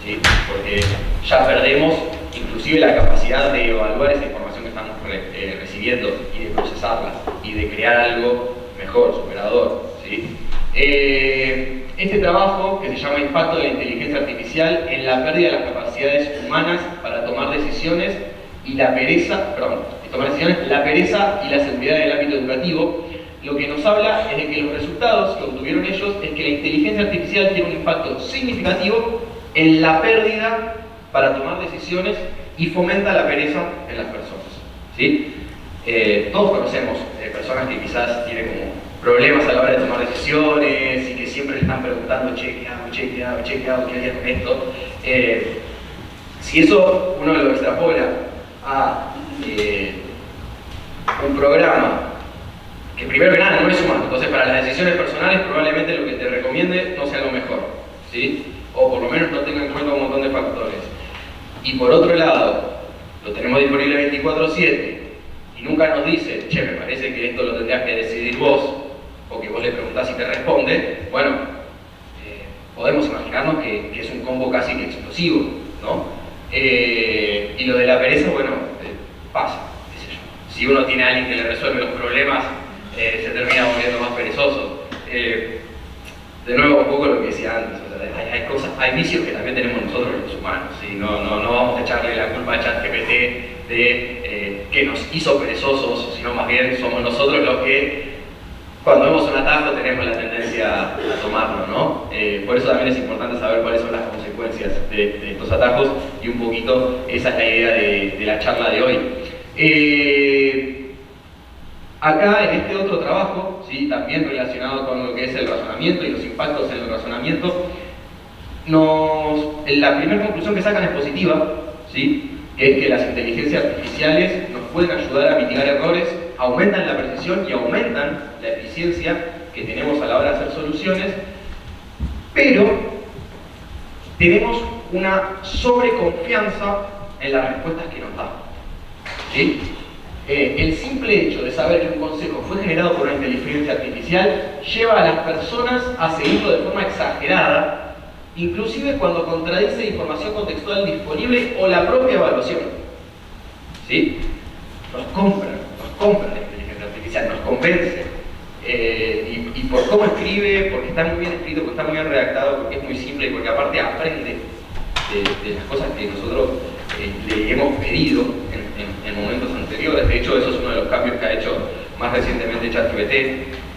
¿sí? Porque ya perdemos inclusive la capacidad de evaluar esa información que estamos recibiendo y de procesarla y de crear algo mejor, superador, ¿sí? Este trabajo, que se llama Impacto de la Inteligencia Artificial en la pérdida de las capacidades humanas para tomar decisiones y la pereza, la pereza y la seguridad en el ámbito educativo, lo que nos habla es de que los resultados que obtuvieron ellos es que la inteligencia artificial tiene un impacto significativo en la pérdida para tomar decisiones y fomenta la pereza en las personas, ¿sí? Todos conocemos personas que quizás tienen como problemas a la hora de tomar decisiones y que siempre le están preguntando, che, ¿qué hago? ¿Qué haría con esto? Si eso uno lo extrapola a un programa que primero que nada no es humano, entonces para las decisiones personales probablemente lo que te recomiende no sea lo mejor, ¿sí? O por lo menos no tenga en cuenta un montón de factores. Y por otro lado, lo tenemos disponible 24/7 y nunca nos dice, che, me parece que esto lo tendrías que decidir vos, o que vos le preguntás y te responde. Bueno, podemos imaginarnos que es un combo casi que explosivo, ¿no? Y lo de la pereza, bueno, pasa, qué sé yo. Si uno tiene a alguien que le resuelve los problemas, se termina volviendo más perezoso. De nuevo, un poco lo que decía antes, o sea, hay vicios que también tenemos nosotros los humanos, ¿sí? No vamos a echarle la culpa a ChatGPT de que nos hizo perezosos, sino más bien somos nosotros los que, cuando vemos un atajo, tenemos la tendencia a tomarlo, ¿no? Por eso también es importante saber cuáles son las consecuencias de estos atajos, y un poquito esa es la idea de la charla de hoy. Acá, en este otro trabajo, ¿sí?, también relacionado con lo que es el razonamiento y los impactos en el razonamiento, la primera conclusión que sacan es positiva, ¿sí?, que es que las inteligencias artificiales nos pueden ayudar a mitigar errores, aumentan la precisión y aumentan la eficiencia que tenemos a la hora de hacer soluciones, pero tenemos una sobreconfianza en las respuestas que nos dan, ¿sí? El simple hecho de saber que un consejo fue generado por una inteligencia artificial lleva a las personas a seguirlo de forma exagerada, inclusive cuando contradice información contextual disponible o la propia evaluación, ¿sí? Nos compran la inteligencia artificial, nos convence, y por cómo escribe, porque está muy bien escrito, porque está muy bien redactado, porque es muy simple y porque aparte aprende de las cosas que nosotros le hemos pedido en momentos anteriores. De hecho, eso es uno de los cambios que ha hecho más recientemente ChatGPT,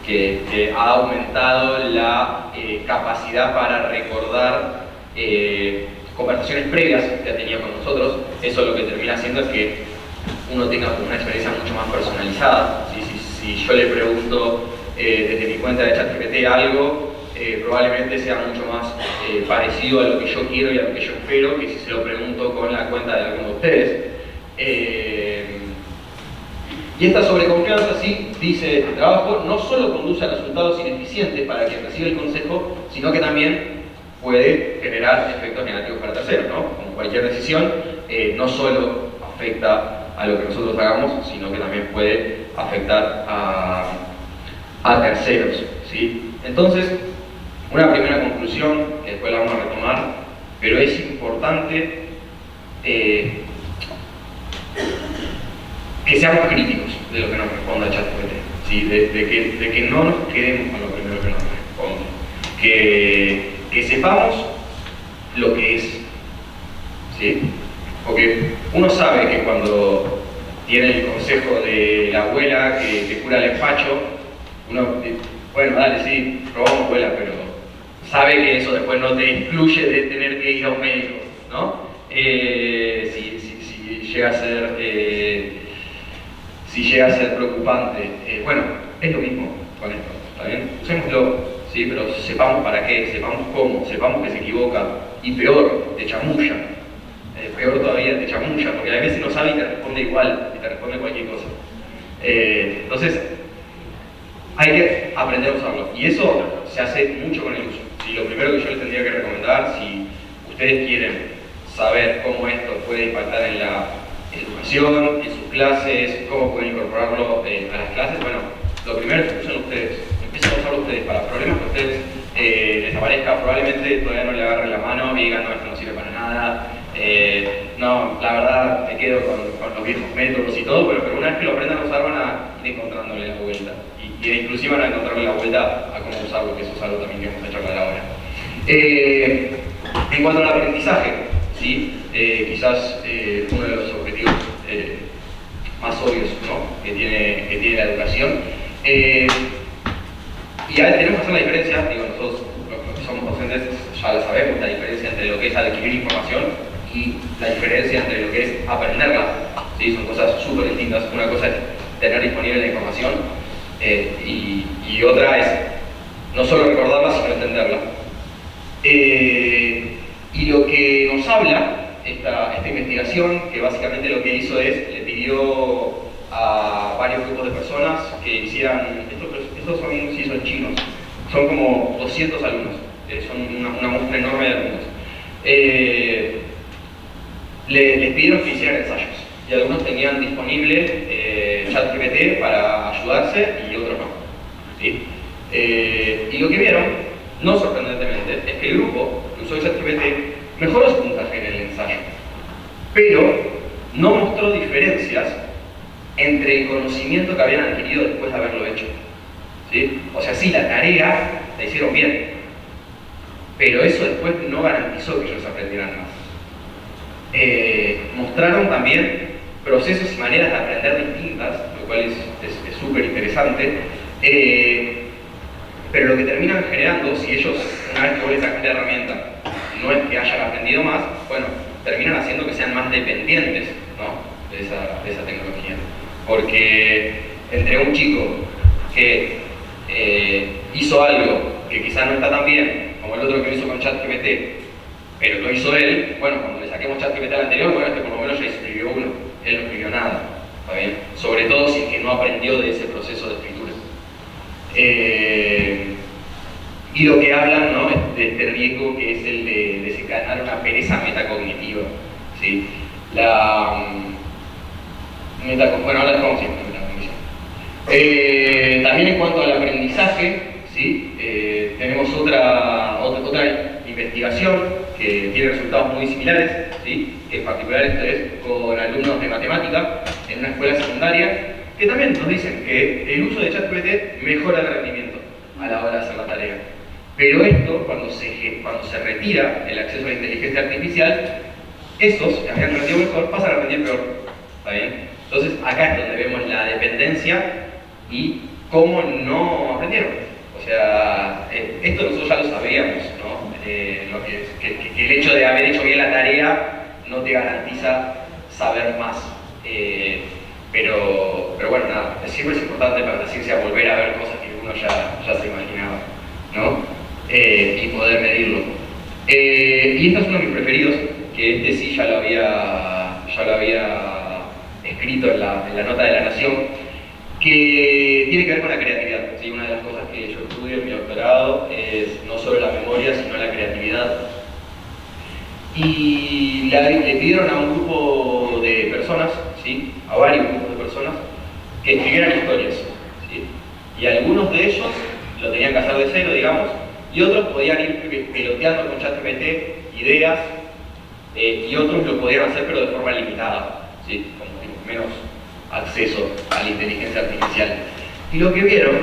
que ha aumentado la capacidad para recordar conversaciones previas que ha tenido con nosotros. Eso lo que termina haciendo es que uno tenga una experiencia mucho más personalizada. Si yo le pregunto desde mi cuenta de ChatGPT algo, probablemente sea mucho más parecido a lo que yo quiero y a lo que yo espero que si se lo pregunto con la cuenta de alguno de ustedes. Y esta sobreconfianza, sí, dice este trabajo, no solo conduce a resultados ineficientes para quien recibe el consejo, sino que también puede generar efectos negativos para terceros, ¿no? Como cualquier decisión, no solo afecta a lo que nosotros hagamos, sino que también puede afectar a terceros, ¿sí? Entonces, una primera conclusión, que después la vamos a retomar, pero es importante que seamos críticos de lo que nos responda ChatGPT, ¿sí? de que no nos quedemos con lo primero que nos responde, que sepamos lo que es, ¿sí? Porque uno sabe que cuando tiene el consejo de la abuela que cura el empacho, uno, bueno, dale, sí, probamos abuela, pero sabe que eso después no te excluye de tener que ir a un médico, ¿no? Si llega a ser preocupante, bueno, es lo mismo con esto, ¿está bien? Usémoslo, ¿sí? Pero sepamos para qué, sepamos cómo, sepamos que se equivoca, y peor, te chamulla. peor todavía, te chamulla, porque a veces no sabe y te responde igual, y te responde cualquier cosa. Entonces, hay que aprender a usarlo. Y eso se hace mucho con el uso. Y lo primero que yo les tendría que recomendar, si ustedes quieren saber cómo esto puede impactar en la educación, en sus clases, cómo pueden incorporarlo a las clases, bueno, lo primero es que usen ustedes. Empiecen a usarlo ustedes para problemas que a ustedes les aparezca. Probablemente todavía no le agarren la mano y digan, no, esto no sirve para nada. No, la verdad me quedo con los viejos métodos y todo, pero una vez que lo aprendan a usar van a ir encontrándole la vuelta. Y inclusive van a encontrarle la vuelta a cómo usarlo, que eso es algo también que vamos a charlar ahora. En cuanto al aprendizaje, ¿sí? Quizás uno de los objetivos más obvios, ¿no? que tiene la educación. Y ahora tenemos que hacer la diferencia, digo, nosotros los que somos docentes ya lo sabemos, la diferencia entre lo que es adquirir información y la diferencia entre lo que es aprenderla. ¿Sí? Son cosas súper distintas. Una cosa es tener disponible la información y otra es no solo recordarla, sino entenderla. Y lo que nos habla esta investigación, que básicamente lo que hizo es, le pidió a varios grupos de personas que hicieran, estos son chinos, son como 200 alumnos, son una muestra enorme de alumnos. Les pidieron que hicieran ensayos y algunos tenían disponible ChatGPT para ayudarse y otros no. ¿Sí? Y lo que vieron, no sorprendentemente, es que el grupo que usó ChatGPT mejoró su puntaje en el ensayo, pero no mostró diferencias entre el conocimiento que habían adquirido después de haberlo hecho. ¿Sí? O sea, sí, la tarea la hicieron bien, pero eso después no garantizó que ellos aprendieran más. Mostraron también procesos y maneras de aprender distintas, lo cual es súper interesante, pero lo que terminan generando, si ellos, una vez que vos les sacás la herramienta, no es que hayan aprendido más, bueno, terminan haciendo que sean más dependientes, ¿no? de esa tecnología. Porque entre un chico que hizo algo que quizás no está tan bien como el otro que lo hizo con ChatGPT, pero lo hizo él, bueno, cuando le saquemos ChatGPT al anterior, bueno, por lo menos ya escribió uno, él no escribió nada, ¿está bien? Sobre todo si es que no aprendió de ese proceso de escritura. Y lo que hablan, ¿no? es de este riesgo que es el de desencadenar una pereza metacognitiva, ¿sí? Bueno, ahora vamos a ir con metacognición. También en cuanto al aprendizaje, ¿sí? Tenemos otra investigación que tiene resultados muy similares, ¿sí? que en particular esto es con alumnos de matemática en una escuela secundaria, que también nos dicen que el uso de ChatGPT mejora el rendimiento a la hora de hacer la tarea. Pero esto, cuando se retira el acceso a la inteligencia artificial, esos que habían rendido mejor pasan a rendir peor. ¿Está bien? Entonces, acá es donde vemos la dependencia y cómo no aprendieron. O sea, esto nosotros ya lo sabíamos, ¿no? Que el hecho de haber hecho bien la tarea no te garantiza saber más. Pero bueno, nada, siempre es importante para la ciencia volver a ver cosas que uno ya se imaginaba, ¿no? Y poder medirlo. Y este es uno de mis preferidos, que este sí ya lo había escrito en la nota de La Nación, que tiene que ver con la creatividad. ¿Sí? Una de las cosas que yo estudio en mi doctorado es no solo la memoria, sino la creatividad. Y le pidieron a un grupo de personas, ¿sí? a varios grupos de personas, que escribieran historias. ¿Sí? Y algunos de ellos lo tenían que hacer de cero, digamos, y otros podían ir peloteando con ChatGPT ideas, y otros lo podían hacer pero de forma limitada, ¿sí? con menos acceso a la inteligencia artificial. Y lo que vieron,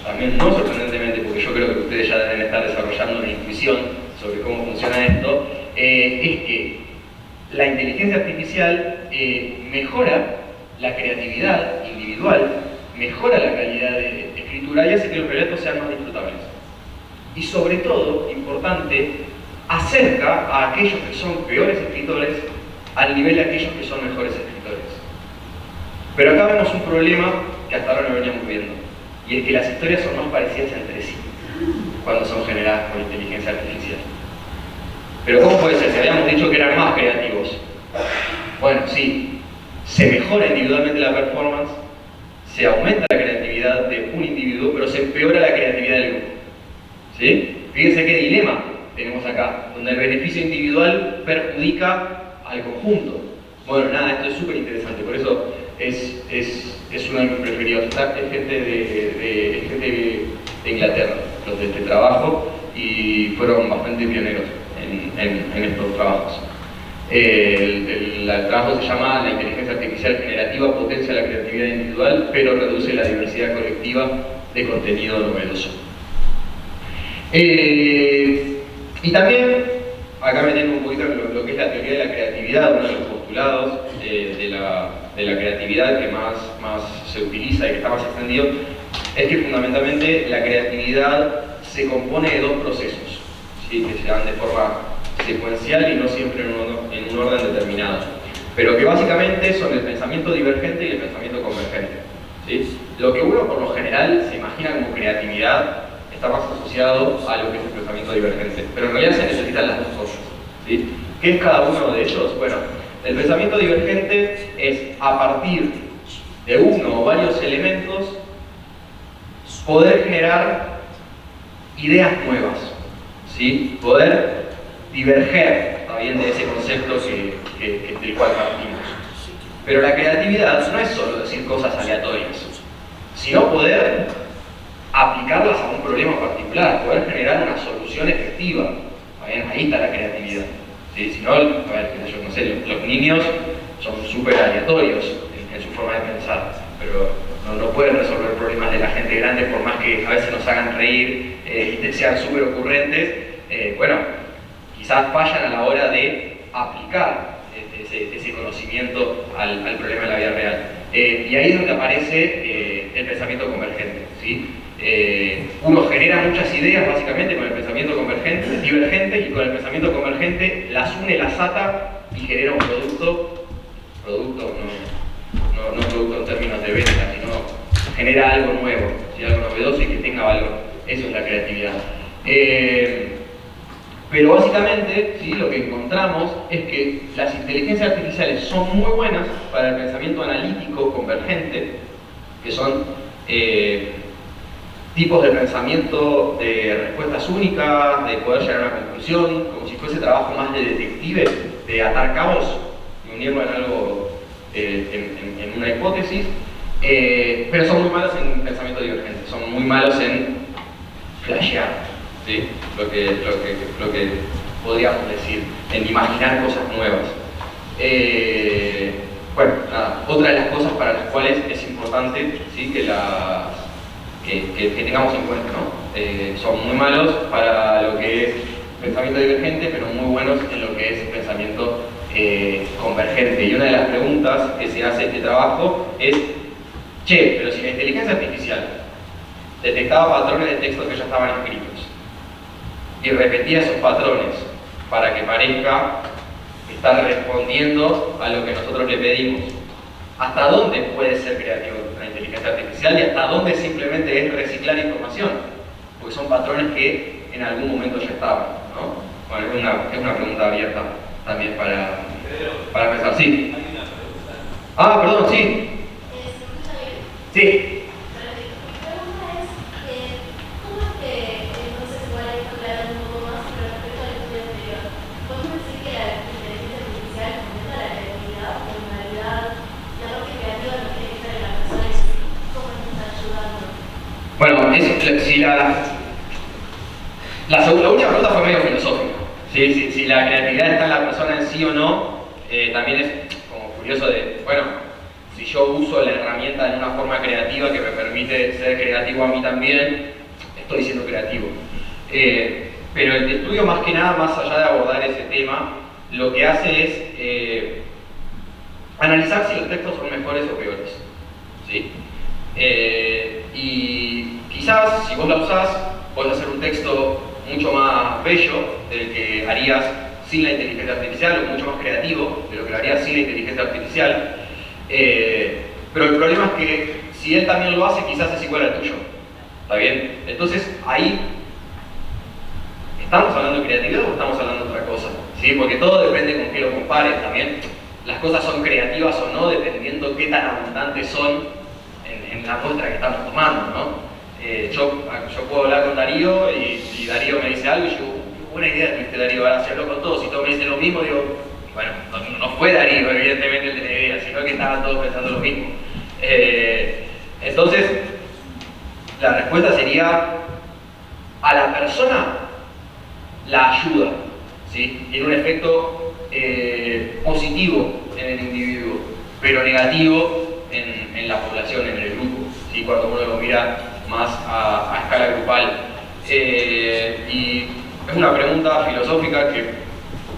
también no sorprendentemente, porque yo creo que ustedes ya deben estar desarrollando una intuición sobre cómo funciona esto, es que la inteligencia artificial mejora la creatividad individual, mejora la calidad de escritura y hace que los relatos sean más disfrutables. Y sobre todo, importante, acerca a aquellos que son peores escritores al nivel de aquellos que son mejores escritores. Pero acá vemos un problema que hasta ahora no veníamos viendo, y es que las historias son más parecidas entre sí cuando son generadas por inteligencia artificial. Pero ¿cómo puede ser? Si habíamos dicho que eran más creativos, Bueno, sí, se mejora individualmente la performance, se aumenta la creatividad de un individuo, pero se empeora la creatividad del grupo. ¿Sí? Fíjense qué dilema tenemos acá, donde el beneficio individual perjudica al conjunto. Bueno, nada, esto es súper interesante, por eso es uno de mis preferidos. Es gente de Inglaterra, los de este trabajo, y fueron bastante pioneros en estos trabajos. El trabajo se llama La inteligencia artificial generativa potencia la creatividad individual, pero reduce la diversidad colectiva de contenido novedoso. Y también, acá metiendo un poquito lo que es la teoría de la creatividad, uno de los postulados de la creatividad que más se utiliza y que está más extendido, es que fundamentalmente la creatividad se compone de dos procesos, ¿sí? Que se dan de forma secuencial y no siempre en un orden determinado, pero que básicamente son el pensamiento divergente y el pensamiento convergente, ¿sí? Lo que uno por lo general se imagina como creatividad está más asociado a lo que es el pensamiento divergente, pero en realidad se necesitan las dos cosas, ¿sí? ¿Qué es cada uno de ellos? Bueno, el pensamiento divergente es a partir de uno o varios elementos poder generar ideas nuevas, ¿sí? Poder diverger también de ese concepto del cual partimos. Pero la creatividad no es solo decir cosas aleatorias, sino poder aplicarlas a un problema particular, poder generar una solución efectiva. Ahí está la creatividad. ¿Sí? Si no, a ver, yo no sé, los niños son súper aleatorios en su forma de pensar, pero no pueden resolver problemas de la gente grande por más que a veces nos hagan reír y sean súper ocurrentes. Bueno, quizás fallan a la hora de aplicar ese conocimiento al problema de la vida real. Y ahí es donde aparece el pensamiento convergente, ¿sí? Uno genera muchas ideas básicamente con el pensamiento divergente, y con el pensamiento convergente las une, las ata y genera un producto no producto en términos de venta, sino genera algo nuevo, ¿sí? Algo novedoso y que tenga valor. Eso es la creatividad. Pero básicamente, ¿sí? Lo que encontramos es que las inteligencias artificiales son muy buenas para el pensamiento analítico convergente, que son tipos de pensamiento de respuestas únicas, de poder llegar a una conclusión, como si fuese trabajo más de detective, de atar cabos y unirlo en algo, en una hipótesis, pero son muy malos en pensamiento divergente, son muy malos en flashear, ¿sí? lo que podríamos decir, en imaginar cosas nuevas. Bueno, nada, otra de las cosas para las cuales es importante, ¿sí? que tengamos en cuenta, ¿no? Son muy malos para lo que es pensamiento divergente, pero muy buenos en lo que es pensamiento convergente. Y una de las preguntas que se hace este trabajo es, pero si la inteligencia artificial detectaba patrones de texto que ya estaban escritos y repetía esos patrones para que parezca estar respondiendo a lo que nosotros le pedimos, ¿hasta dónde puede ser creativo la inteligencia artificial y hasta dónde simplemente es reciclar información? Porque son patrones que en algún momento ya estaban, ¿no? Bueno, es una pregunta abierta también para pensar. Sí. Ah, perdón, sí. Sí. Bueno, si la última pregunta fue medio filosófica. ¿Sí? Si la creatividad está en la persona en sí o no, también es como curioso de, bueno, si yo uso la herramienta en una forma creativa que me permite ser creativo a mí también, estoy siendo creativo. Pero el estudio más que nada, más allá de abordar ese tema, lo que hace es analizar si los textos son mejores o peores. ¿Sí? Y quizás, si vos la usás, podés hacer un texto mucho más bello del que harías sin la inteligencia artificial, o mucho más creativo de lo que lo harías sin la inteligencia artificial. Pero el problema es que si él también lo hace, quizás es igual al tuyo. ¿Está bien? Entonces, ahí, ¿estamos hablando de creatividad o estamos hablando de otra cosa? ¿Sí? Porque todo depende con qué lo compares también. las cosas son creativas o no, dependiendo qué tan abundantes son en la muestra que estamos tomando, ¿no? Yo puedo hablar con Darío y Darío me dice algo y yo, buena idea tuviste, Darío, ahora hacerlo con todos, y todos me dicen lo mismo, digo, bueno, no fue Darío evidentemente el de la idea, sino que estaban todos pensando lo mismo. Entonces, la respuesta sería, a la persona la ayuda, ¿sí? Tiene un efecto positivo en el individuo, pero negativo en la población, en el grupo, ¿sí? Cuando uno lo mira más a escala grupal. Y es una pregunta filosófica que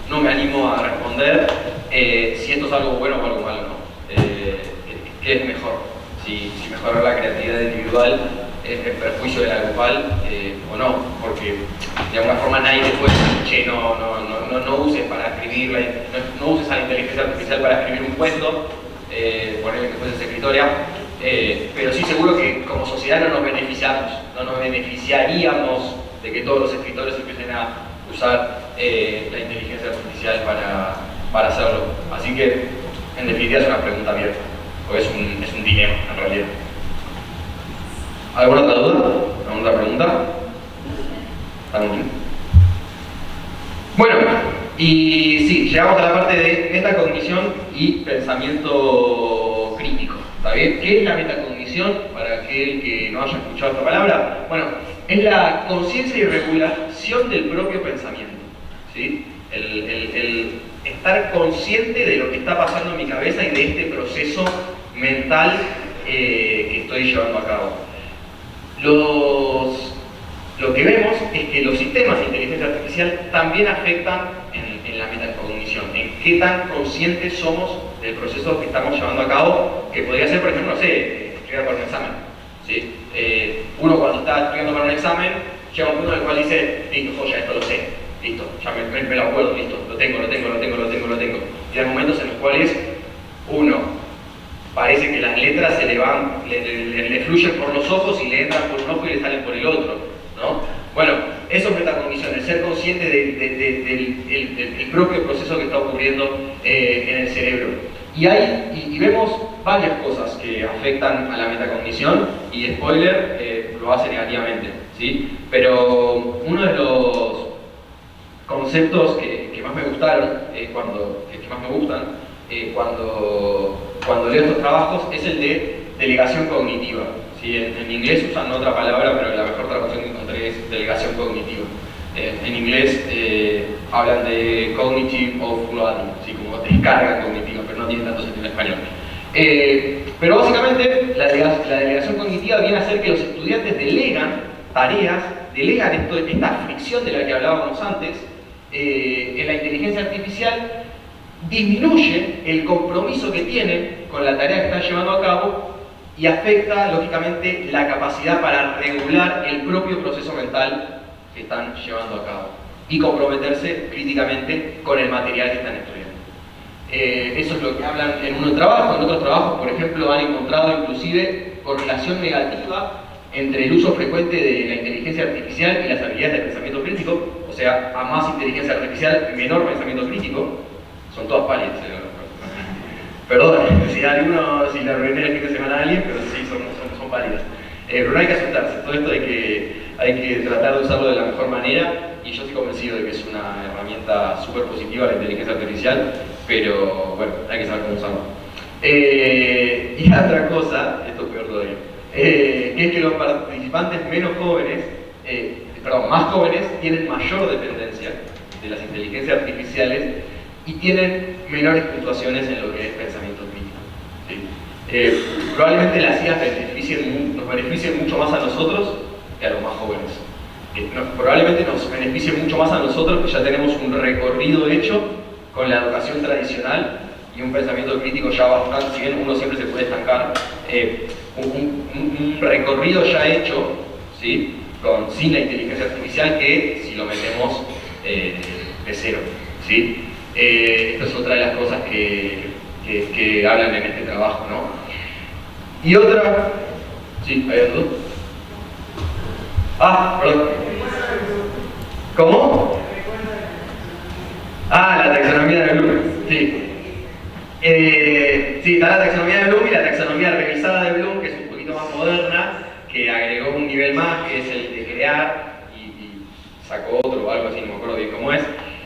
no me animo a responder si esto es algo bueno o algo malo, ¿no? ¿Qué es mejor? Si mejorar la creatividad individual es en perjuicio de la grupal o no, porque de alguna forma nadie te puede decir, che, no uses para escribir, no uses a la inteligencia artificial para escribir un cuento, ponerle que fueses escritora, pero sí seguro que como sociedad no nos beneficiaríamos de que todos los escritores empiecen a usar la inteligencia artificial para hacerlo. Así que, en definitiva, es una pregunta abierta, o es un dilema, en realidad. ¿Alguna otra duda? ¿Alguna otra pregunta? ¿Estamos bien? Bueno, y sí, llegamos a la parte de metacognición y pensamiento crítico. ¿Está bien? ¿Qué es la metacognición? Para aquel que no haya escuchado esta palabra, bueno, es la conciencia y regulación del propio pensamiento, ¿sí? El estar consciente de lo que está pasando en mi cabeza y de este proceso mental que estoy llevando a cabo. Lo que vemos es que los sistemas de inteligencia artificial también afectan en la metacognición, en qué tan conscientes somos del proceso que estamos llevando a cabo, que podría ser, por ejemplo, no sé, estudiar para un examen, ¿sí? Uno cuando está estudiando para un examen, llega a un punto en el cual dice, listo, ya esto lo sé, listo, ya me lo acuerdo, listo, lo tengo. Y hay momentos en los cuales uno parece que las letras se le fluyen por los ojos y le entran por un ojo y le salen por el otro, ¿no? Bueno, eso es metacognición, el ser consciente del propio proceso que está ocurriendo en el cerebro. Y vemos varias cosas que afectan a la metacognición, y spoiler, lo hace negativamente, ¿sí? Pero uno de los conceptos que más me gustaron, cuando leo estos trabajos, es el de delegación cognitiva, ¿sí? En inglés usan otra palabra, pero la mejor traducción que encontré es delegación cognitiva. En inglés hablan de cognitive offloading, ¿sí? Como descarga cognitiva, pero no tiene tanto sentido en español. Pero básicamente la delegación cognitiva viene a ser que los estudiantes delegan tareas, delegan esta fricción de la que hablábamos antes en la inteligencia artificial, disminuye el compromiso que tienen con la tarea que están llevando a cabo y afecta, lógicamente, la capacidad para regular el propio proceso mental que están llevando a cabo y comprometerse críticamente con el material que están estudiando. Eso es lo que hablan en unos trabajos. En otros trabajos, por ejemplo, han encontrado inclusive correlación negativa entre el uso frecuente de la inteligencia artificial y las habilidades de pensamiento crítico. O sea, a más inteligencia artificial, menor pensamiento crítico. Son todas pálidas, perdón, si la reunión el fin de semana a alguien, pero sí, son pálidas. Pero no hay que asustarse, todo esto hay que tratar de usarlo de la mejor manera, y yo estoy convencido de que es una herramienta súper positiva la inteligencia artificial, pero bueno, hay que saber cómo usarlo. Y otra cosa, esto es peor todavía, es que los participantes más jóvenes tienen mayor dependencia de las inteligencias artificiales y tienen menores puntuaciones en lo que es pensamiento crítico, ¿sí? Probablemente las IAs nos beneficien mucho más a nosotros que a los más jóvenes. Probablemente nos beneficien mucho más a nosotros, que ya tenemos un recorrido hecho con la educación tradicional y un pensamiento crítico ya bastante, si bien uno siempre se puede estancar, un recorrido ya hecho, ¿sí? Sin la inteligencia artificial, que si lo metemos de cero, ¿sí? Esta es otra de las cosas que hablan en este trabajo, ¿no? Y otra... ¿Sí? ¿Hay otro? Perdón. ¿Cómo? La taxonomía de Bloom. Sí. Sí, está la taxonomía de Bloom y la taxonomía revisada de Bloom, que es un poquito más moderna, que agregó un nivel más, que es el de crear, y sacó otro o algo así, no me acuerdo bien cómo es.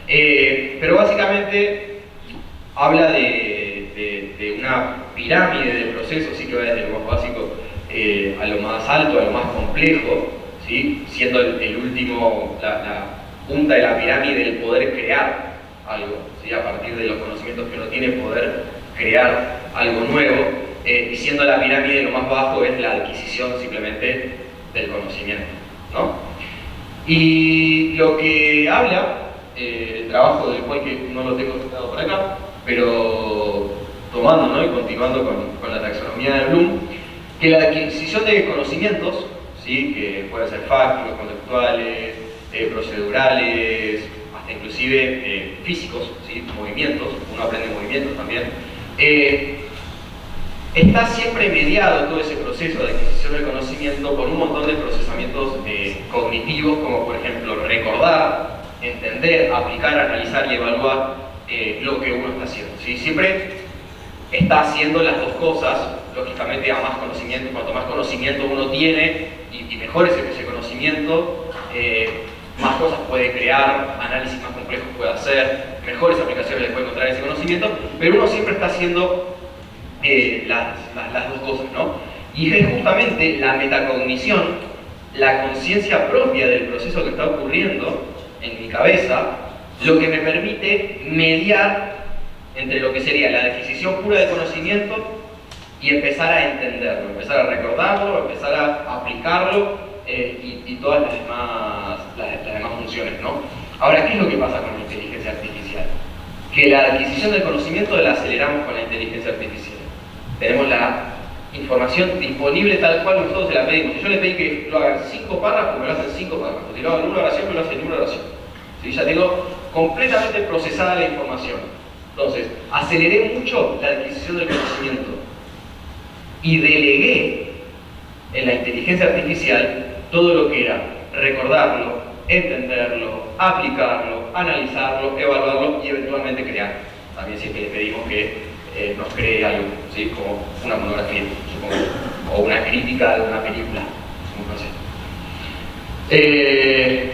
Pero básicamente habla de una pirámide de procesos, sí, que va desde lo más básico a lo más alto, a lo más complejo, ¿sí? Siendo el último, la punta de la pirámide el poder crear algo, ¿sí? A partir de los conocimientos que uno tiene, poder crear algo nuevo, y siendo la pirámide lo más bajo es la adquisición simplemente del conocimiento, ¿no? Y lo que habla, el trabajo del cual que no lo tengo citado por acá, pero tomando, ¿no? Y continuando con la taxonomía de Bloom, que la adquisición de conocimientos, ¿sí? Que pueden ser fácticos, conceptuales, procedurales, hasta inclusive físicos, ¿sí? Movimientos, uno aprende movimientos también, está siempre mediado todo ese proceso de adquisición del conocimiento por un montón de procesamientos cognitivos, como por ejemplo recordar, entender, aplicar, analizar y evaluar lo que uno está haciendo, ¿sí? Siempre está haciendo las dos cosas, lógicamente a más conocimiento, cuanto más conocimiento uno tiene y mejor es ese conocimiento, más cosas puede crear, análisis más complejos puede hacer, mejores aplicaciones le puede encontrar ese conocimiento, pero uno siempre está haciendo las dos cosas, ¿no? Y es justamente la metacognición, la conciencia propia del proceso que está ocurriendo en mi cabeza, lo que me permite mediar entre lo que sería la adquisición pura de conocimiento y empezar a entenderlo, empezar a recordarlo, empezar a aplicarlo, y todas las demás funciones, ¿no? Ahora, ¿qué es lo que pasa con la inteligencia artificial? Que la adquisición del conocimiento la aceleramos con la inteligencia artificial. Tenemos la información disponible tal cual nosotros se la pedimos. Si yo le pedí que lo hagan 5 párrafos, me lo hacen 5 párrafos. Si lo hago en una oración, me lo hacen en una oración. ¿Sí? Ya tengo completamente procesada la información. Entonces, aceleré mucho la adquisición del conocimiento y delegué en la inteligencia artificial todo lo que era recordarlo, entenderlo, aplicarlo, analizarlo, evaluarlo y eventualmente crear. También si es que le pedimos que nos cree algo, ¿sí? Como una monografía, supongo, o una crítica de una película, no sé.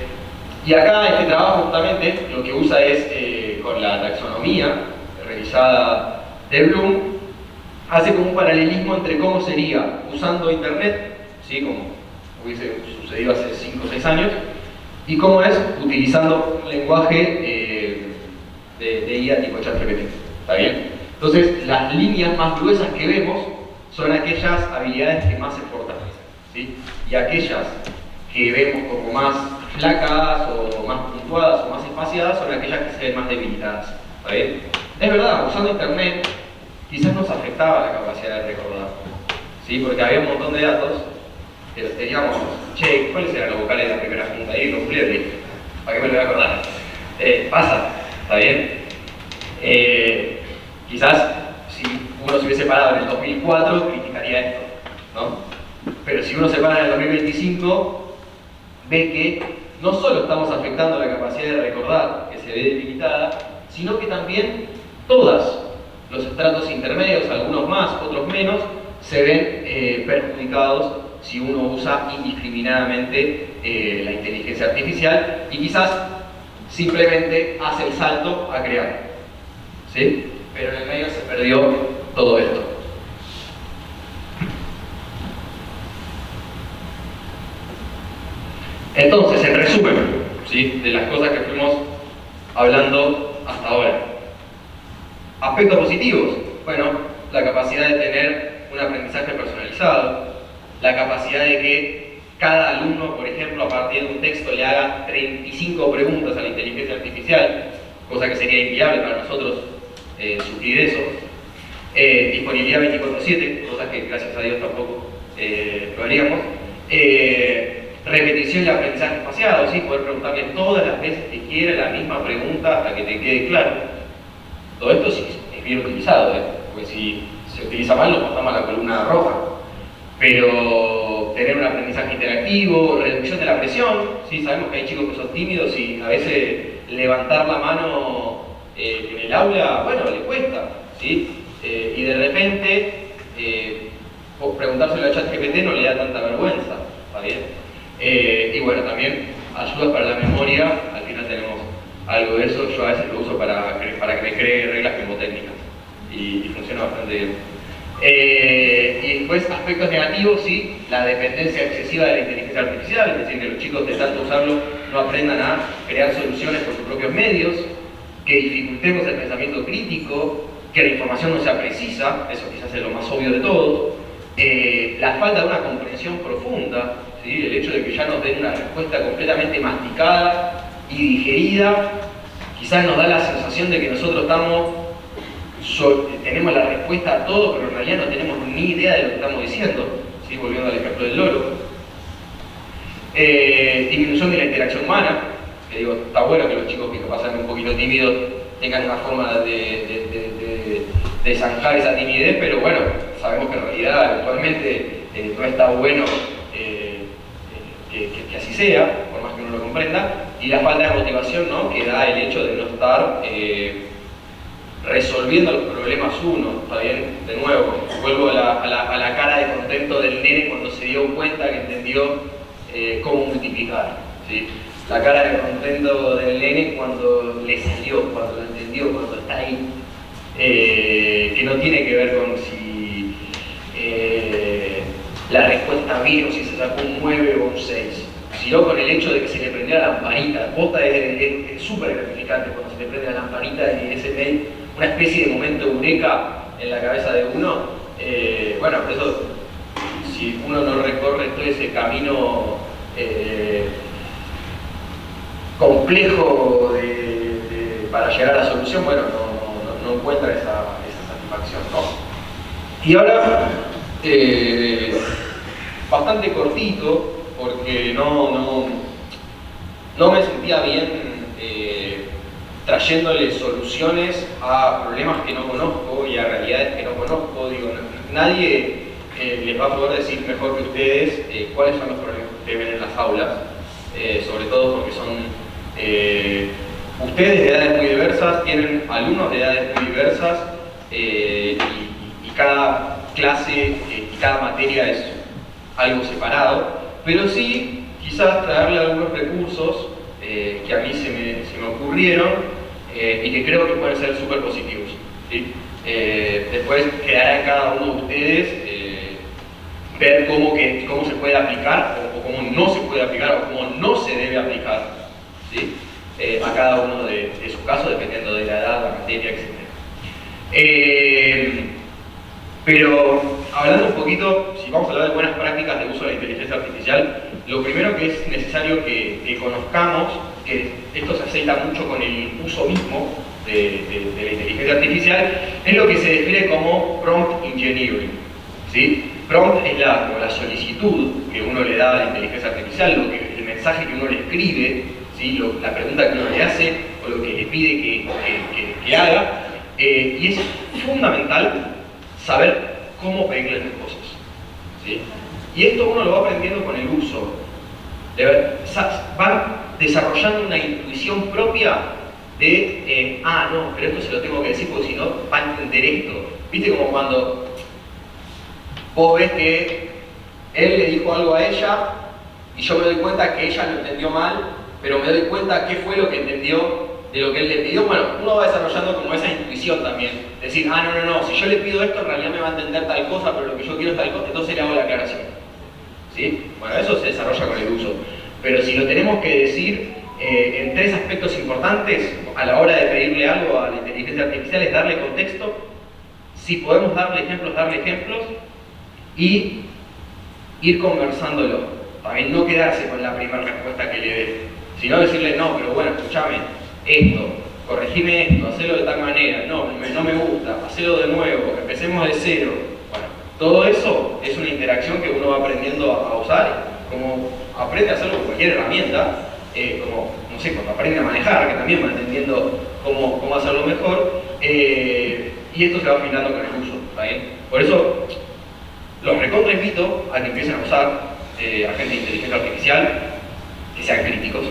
Y acá este trabajo justamente lo que usa es con la taxonomía revisada de Bloom, hace como un paralelismo entre cómo sería usando internet, ¿sí? Como hubiese sucedido hace 5 o 6 años, y cómo es utilizando un lenguaje de IA tipo ChatGPT. ¿Está bien? Entonces, las líneas más gruesas que vemos son aquellas habilidades que más se fortalecen, ¿sí? Y aquellas que vemos como más flacas o más puntuadas o más espaciadas son aquellas que se ven más debilitadas. ¿Está bien? Es verdad, usando internet quizás nos afectaba la capacidad de recordar, ¿sí? Porque había un montón de datos que teníamos, che, ¿cuáles eran los vocales de la primera junta? Y los Clearly, ¿para qué me lo voy a acordar? Pasa, ¿está bien? Quizás si uno se hubiese parado en el 2004 criticaría esto, ¿no? Pero si uno se para en el 2025 ve que no solo estamos afectando la capacidad de recordar, que se ve debilitada, sino que también todos los estratos intermedios, algunos más, otros menos, se ven perjudicados si uno usa indiscriminadamente la inteligencia artificial y quizás simplemente hace el salto a crear, ¿sí? Pero en el medio se perdió todo esto. Entonces, en resumen, ¿sí? De las cosas que fuimos hablando hasta ahora. Aspectos positivos. Bueno, la capacidad de tener un aprendizaje personalizado, la capacidad de que cada alumno, por ejemplo, a partir de un texto le haga 35 preguntas a la inteligencia artificial, cosa que sería inviable para nosotros suplir eso. Disponibilidad 24/7, cosas que gracias a Dios tampoco lo haríamos. Repetición y aprendizaje espaciado, ¿sí? Poder preguntarle todas las veces que quiera la misma pregunta hasta que te quede claro. Todo esto sí es bien utilizado, porque si se utiliza mal nos pasamos a la columna roja. Pero tener un aprendizaje interactivo, reducción de la presión, ¿sí? Sabemos que hay chicos que son tímidos y a veces levantar la mano en el aula, bueno, le cuesta, ¿sí? y de repente preguntárselo a ChatGPT no le da tanta vergüenza, ¿está bien? Y bueno, también ayudas para la memoria, al final tenemos algo de eso. Yo a veces lo uso para que me cree reglas mnemotécnicas y funciona bastante bien. Y después, aspectos negativos, sí, la dependencia excesiva de la inteligencia artificial, es decir, que los chicos de tanto usarlo no aprendan a crear soluciones por sus propios medios, que dificultemos el pensamiento crítico, que la información no sea precisa, eso quizás es lo más obvio de todos, la falta de una comprensión profunda, ¿sí? El hecho de que ya nos den una respuesta completamente masticada y digerida, quizás nos da la sensación de que nosotros tenemos la respuesta a todo, pero en realidad no tenemos ni idea de lo que estamos diciendo, ¿sí? Volviendo al ejemplo del loro. Disminución de la interacción humana, que digo, está bueno que los chicos que pasan un poquito tímidos tengan una forma de zanjar esa timidez, pero bueno, sabemos que en realidad actualmente no está bueno que así sea, por más que uno lo comprenda, y la falta de motivación, ¿no?, que da el hecho de no estar resolviendo los problemas uno, ¿está bien? De nuevo, vuelvo a la cara de contento del nene cuando se dio cuenta que entendió cómo multiplicar, ¿sí? La cara de contento del nene cuando le salió, cuando lo entendió, cuando está ahí, que no tiene que ver con si la respuesta bien o si se sacó un 9 o un 6, sino con el hecho de que se le prendió la lamparita. Posta es súper gratificante cuando se le prende la lamparita y ese una especie de momento eureka en la cabeza de uno. Bueno, por eso, si uno no recorre todo ese camino complejo para llegar a la solución, bueno, no encuentra esa satisfacción, ¿no? Y ahora, bastante cortito, porque no me sentía bien trayéndole soluciones a problemas que no conozco y a realidades que no conozco. Digo, nadie les va a poder decir mejor que ustedes cuáles son los problemas que ustedes ven en las aulas, sobre todo porque son ustedes de edades muy diversas, tienen alumnos de edades muy diversas, y cada clase y cada materia es algo separado, pero sí quizás traerle algunos recursos que a mí se me ocurrieron y que creo que pueden ser súper positivos, ¿sí? Después quedará en cada uno de ustedes ver cómo se puede aplicar o cómo no se puede aplicar o cómo no se debe aplicar, ¿sí? A cada uno de sus casos, dependiendo de la edad, la materia, etc. Pero hablando un poquito, si vamos a hablar de buenas prácticas de uso de la inteligencia artificial, lo primero que es necesario que conozcamos, que esto se aceita mucho con el uso mismo de la inteligencia artificial, es lo que se define como prompt engineering, ¿sí? Prompt es la solicitud que uno le da a la inteligencia artificial, el mensaje que uno le escribe, ¿sí? La pregunta que uno le hace o lo que le pide que haga, y es fundamental saber cómo pedirle las cosas, ¿sí? Y esto uno lo va aprendiendo con el uso. Van desarrollando una intuición propia de, no, pero esto se lo tengo que decir porque si no va a entender esto. ¿Viste como cuando vos ves que él le dijo algo a ella y yo me doy cuenta que ella lo entendió mal, pero me doy cuenta qué fue lo que entendió de lo que él le pidió? Bueno, uno va desarrollando como esa intuición también. Decir, no, si yo le pido esto en realidad me va a entender tal cosa, pero lo que yo quiero es tal cosa, entonces le hago la aclaración, ¿sí? Bueno, eso se desarrolla con el uso. Pero si lo tenemos que decir en tres aspectos importantes a la hora de pedirle algo a la inteligencia artificial, es darle contexto. Si podemos darle ejemplos y ir conversándolo. También no quedarse con la primera respuesta que le dé, sino decirle, no, pero bueno, escúchame, esto, corregime esto, hacelo de tal manera, no me gusta, hacelo de nuevo, empecemos de cero. Bueno, todo eso es una interacción que uno va aprendiendo a usar, como aprende a hacerlo con cualquier herramienta, como, no sé, cuando aprende a manejar, que también va entendiendo cómo hacerlo mejor, y esto se va afinando con el uso, ¿está bien? Por eso, los recontra invito a que empiecen a usar agentes de inteligencia artificial, que sean críticos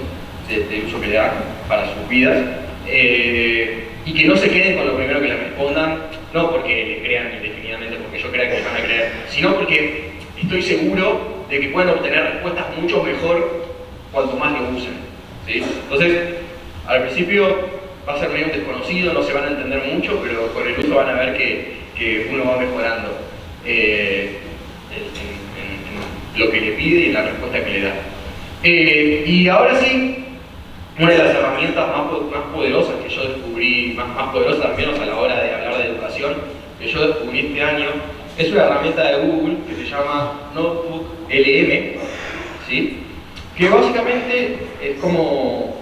del uso que le dan para sus vidas, y que no se queden con lo primero que les respondan no porque le crean indefinidamente, porque yo crea que le van a creer, sino porque estoy seguro de que pueden obtener respuestas mucho mejor cuanto más lo usen, ¿sí? Entonces, al principio va a ser medio desconocido, no se van a entender mucho, pero con el uso van a ver que uno va mejorando en lo que le pide y en la respuesta que le da. Y ahora sí, una de las herramientas más poderosas que yo descubrí, más poderosas también a la hora de hablar de educación, que yo descubrí este año, es una herramienta de Google que se llama Notebook LM, ¿sí? Que básicamente es como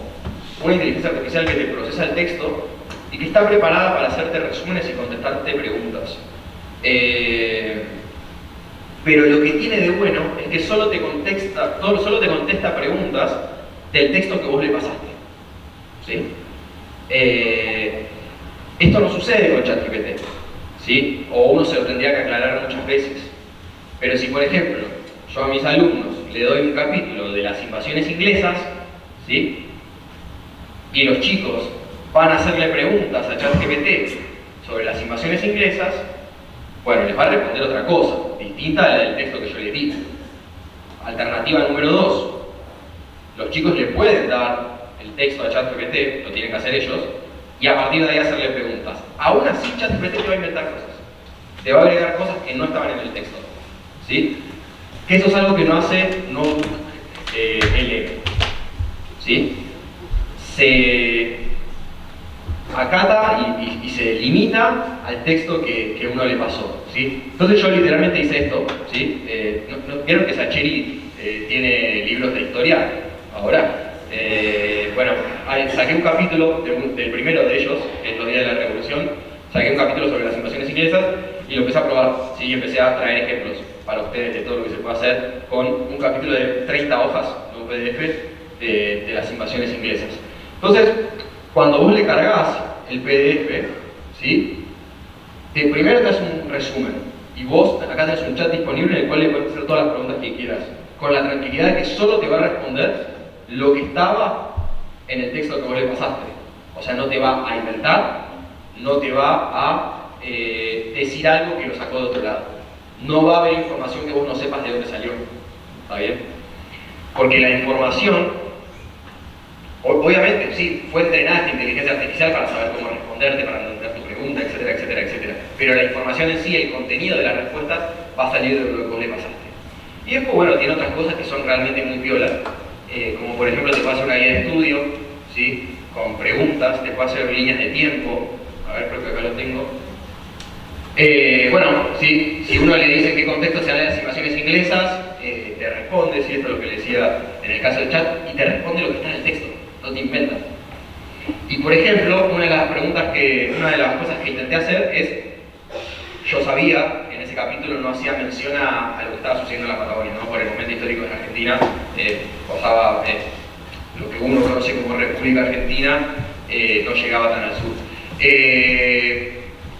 una inteligencia artificial que te procesa el texto y que está preparada para hacerte resúmenes y contestarte preguntas. Pero lo que tiene de bueno es que solo te contesta preguntas del texto que vos le pasaste, ¿sí? Esto no sucede con ChatGPT, ¿sí? O uno se lo tendría que aclarar muchas veces. Pero si, por ejemplo, yo a mis alumnos le doy un capítulo de las invasiones inglesas, ¿sí? Y los chicos van a hacerle preguntas a ChatGPT sobre las invasiones inglesas, bueno, les va a responder otra cosa, distinta a la del texto que yo les di. Alternativa número 2. Los chicos le pueden dar el texto a ChatGPT, lo tienen que hacer ellos, y a partir de ahí hacerle preguntas. Aún así, ChatGPT te va a inventar cosas. Te va a agregar cosas que no estaban en el texto, ¿sí? Que eso es algo que no hace Notebook LM, ¿sí? Se acata y se limita al texto que uno le pasó, ¿sí? Entonces yo literalmente hice esto, ¿sí? ¿Vieron que Sacheri tiene libros de historia? Ahora, bueno, saqué un capítulo del primero de ellos, que es Los días de la Revolución, saqué un capítulo sobre las invasiones inglesas y lo empecé a probar, ¿sí? Y empecé a traer ejemplos para ustedes de todo lo que se puede hacer con un capítulo de 30 hojas, un PDF, de las invasiones inglesas. Entonces, cuando vos le cargas el PDF, ¿sí? Primero te hace un resumen y vos acá tenés un chat disponible en el cual le puedes hacer todas las preguntas que quieras, con la tranquilidad de que solo te va a responder lo que estaba en el texto que vos le pasaste. O sea, no te va a inventar, no te va a decir algo que lo sacó de otro lado. No va a haber información que vos no sepas de dónde salió. ¿Está bien? Porque la información, obviamente, sí, fue entrenada esta inteligencia artificial para saber cómo responderte, para entender tu pregunta, etcétera, etcétera, etcétera. Pero la información en sí, el contenido de las respuestas, va a salir de lo que vos le pasaste. Y después, bueno, tiene otras cosas que son realmente muy piolas. Como por ejemplo, te puede hacer una guía de estudio, ¿sí? Con preguntas, te puede hacer líneas de tiempo. A ver, creo que acá lo tengo. Bueno, ¿sí? Si uno le dice en qué contexto se habla de las invasiones inglesas, te responde, ¿sí? Esto es lo que le decía en el caso del chat, y te responde lo que está en el texto, no te inventas. Y por ejemplo, una de las cosas que intenté hacer es, yo sabía que en ese capítulo no hacía mención a lo que estaba sucediendo en la Patagonia, ¿no? Por el momento histórico de Argentina, pasaba lo que uno conoce como República Argentina, no llegaba tan al sur.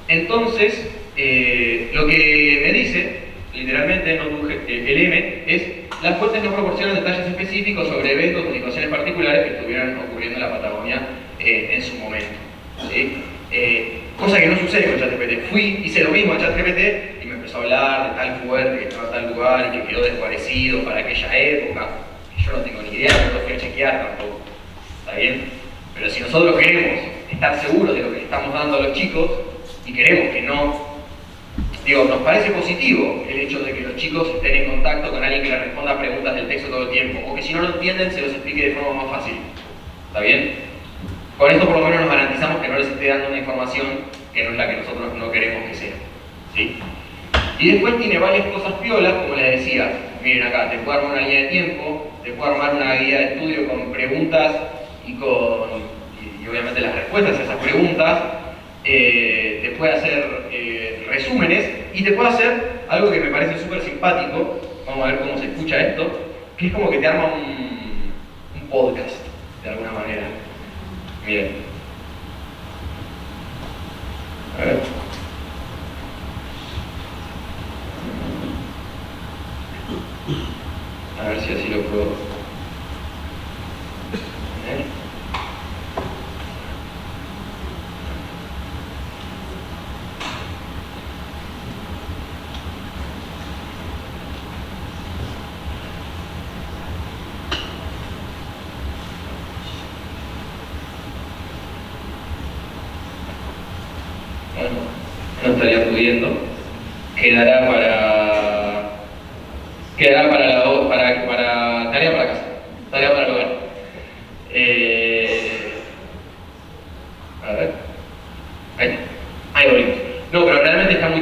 Entonces, lo que me dice, literalmente, Notebook LM, es: las fuentes no proporcionan detalles específicos sobre eventos o situaciones particulares que estuvieran ocurriendo en la Patagonia en su momento, ¿sí? Cosa que no sucede con ChatGPT. Hice lo mismo en ChatGPT y me empezó a hablar de tal fuerte que estaba en tal lugar y que quedó desguarecido para aquella época. Y yo no tengo ni idea, no lo fui a chequear tampoco. ¿Está bien? Pero si nosotros queremos estar seguros de lo que le estamos dando a los chicos y queremos que no... Digo, nos parece positivo el hecho de que los chicos estén en contacto con alguien que les responda preguntas del texto todo el tiempo, o que si no lo entienden se los explique de forma más fácil. ¿Está bien? Con esto por lo menos nos garantizamos que no les esté dando una información que no es la que nosotros no queremos que sea, ¿sí? Y después tiene varias cosas piolas, como les decía. Miren acá, te puedo armar una línea de tiempo, te puedo armar una guía de estudio con preguntas y obviamente las respuestas a esas preguntas. Te puede hacer resúmenes y te puede hacer algo que me parece súper simpático. Vamos a ver cómo se escucha esto, que es como que te arma un podcast de alguna manera. Miren, a ver. A ver si así lo puedo. no estaría pudiendo. Quedará para tarea para casa, tarea para el hogar. A ver. Ahí volvimos. No, pero realmente está muy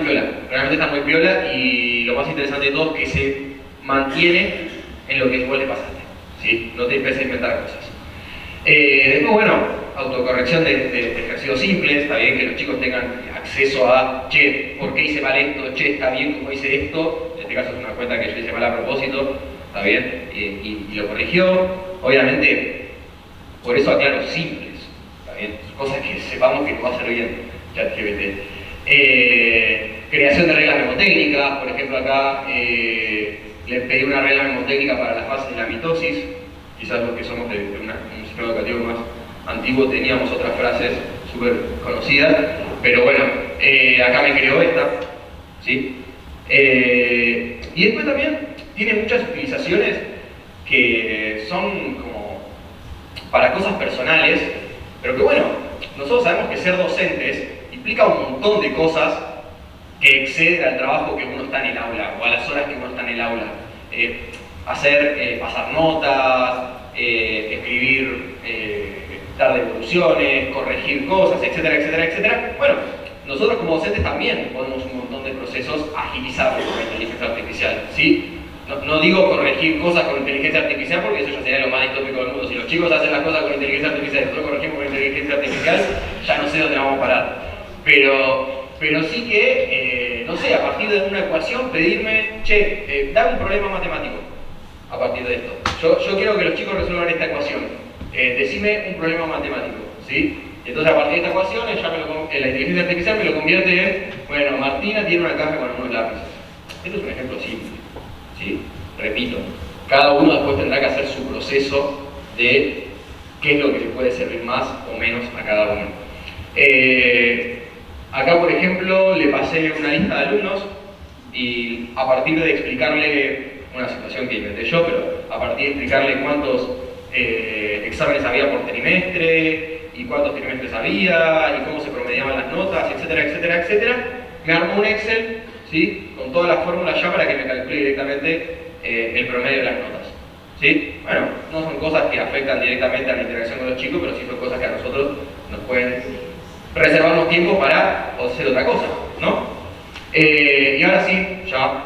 piola, y lo más interesante de todo es que se mantiene en lo que vos le pasaste, ¿sí? No te empieces a inventar cosas. Después, bueno, autocorrección de ejercicios simples. Está bien que los chicos tengan acceso a, che, ¿por qué hice mal esto? Che, está bien cómo hice esto. En este caso es una cuenta que yo hice mal a propósito, está bien, y lo corrigió. Obviamente, por eso aclaro simples, está bien, cosas que sepamos que nos va a hacer bien ChatGPT. Creación de reglas mnemotécnicas, por ejemplo acá le pedí una regla mnemotécnica para las fases de la mitosis. Quizás los que somos de un sistema educativo más antiguo teníamos otras frases súper conocidas, pero bueno, acá me creó esta, ¿sí? Y después también tiene muchas utilizaciones que son como para cosas personales, pero que bueno, nosotros sabemos que ser docentes implica un montón de cosas que exceden al trabajo que uno está en el aula o a las horas que uno está en el aula. Pasar notas, escribir, dar devoluciones, corregir cosas, etcétera, etcétera, etcétera. Bueno, nosotros como docentes también podemos un montón de procesos agilizarlos con la inteligencia artificial, ¿sí? No digo corregir cosas con inteligencia artificial porque eso ya sería lo más distópico del mundo. Si los chicos hacen las cosas con inteligencia artificial y nosotros corregimos con inteligencia artificial, ya no sé dónde vamos a parar. Pero sí que, no sé, a partir de una ecuación pedirme, che, dame un problema matemático a partir de esto. Yo quiero que los chicos resuelvan esta ecuación. Decime un problema matemático, ¿sí? Entonces a partir de esta ecuación la inteligencia artificial me lo convierte en, bueno, Martina tiene una caja con unos lápices. Esto es un ejemplo simple, ¿sí? Repito, cada uno después tendrá que hacer su proceso de qué es lo que le puede servir más o menos a cada uno. Acá, por ejemplo, le pasé una lista de alumnos y a partir de explicarle una situación que inventé yo, pero a partir de explicarle cuántos exámenes había por trimestre y cuántos trimestres había y cómo se promediaban las notas, etcétera, etcétera, etcétera, me armó un Excel, ¿sí? Con todas las fórmulas ya para que me calcule directamente el promedio de las notas, ¿sí? Bueno, no son cosas que afectan directamente a la interacción con los chicos, pero sí son cosas que a nosotros nos pueden reservarnos tiempo para hacer otra cosa, ¿no? Y ahora sí, ya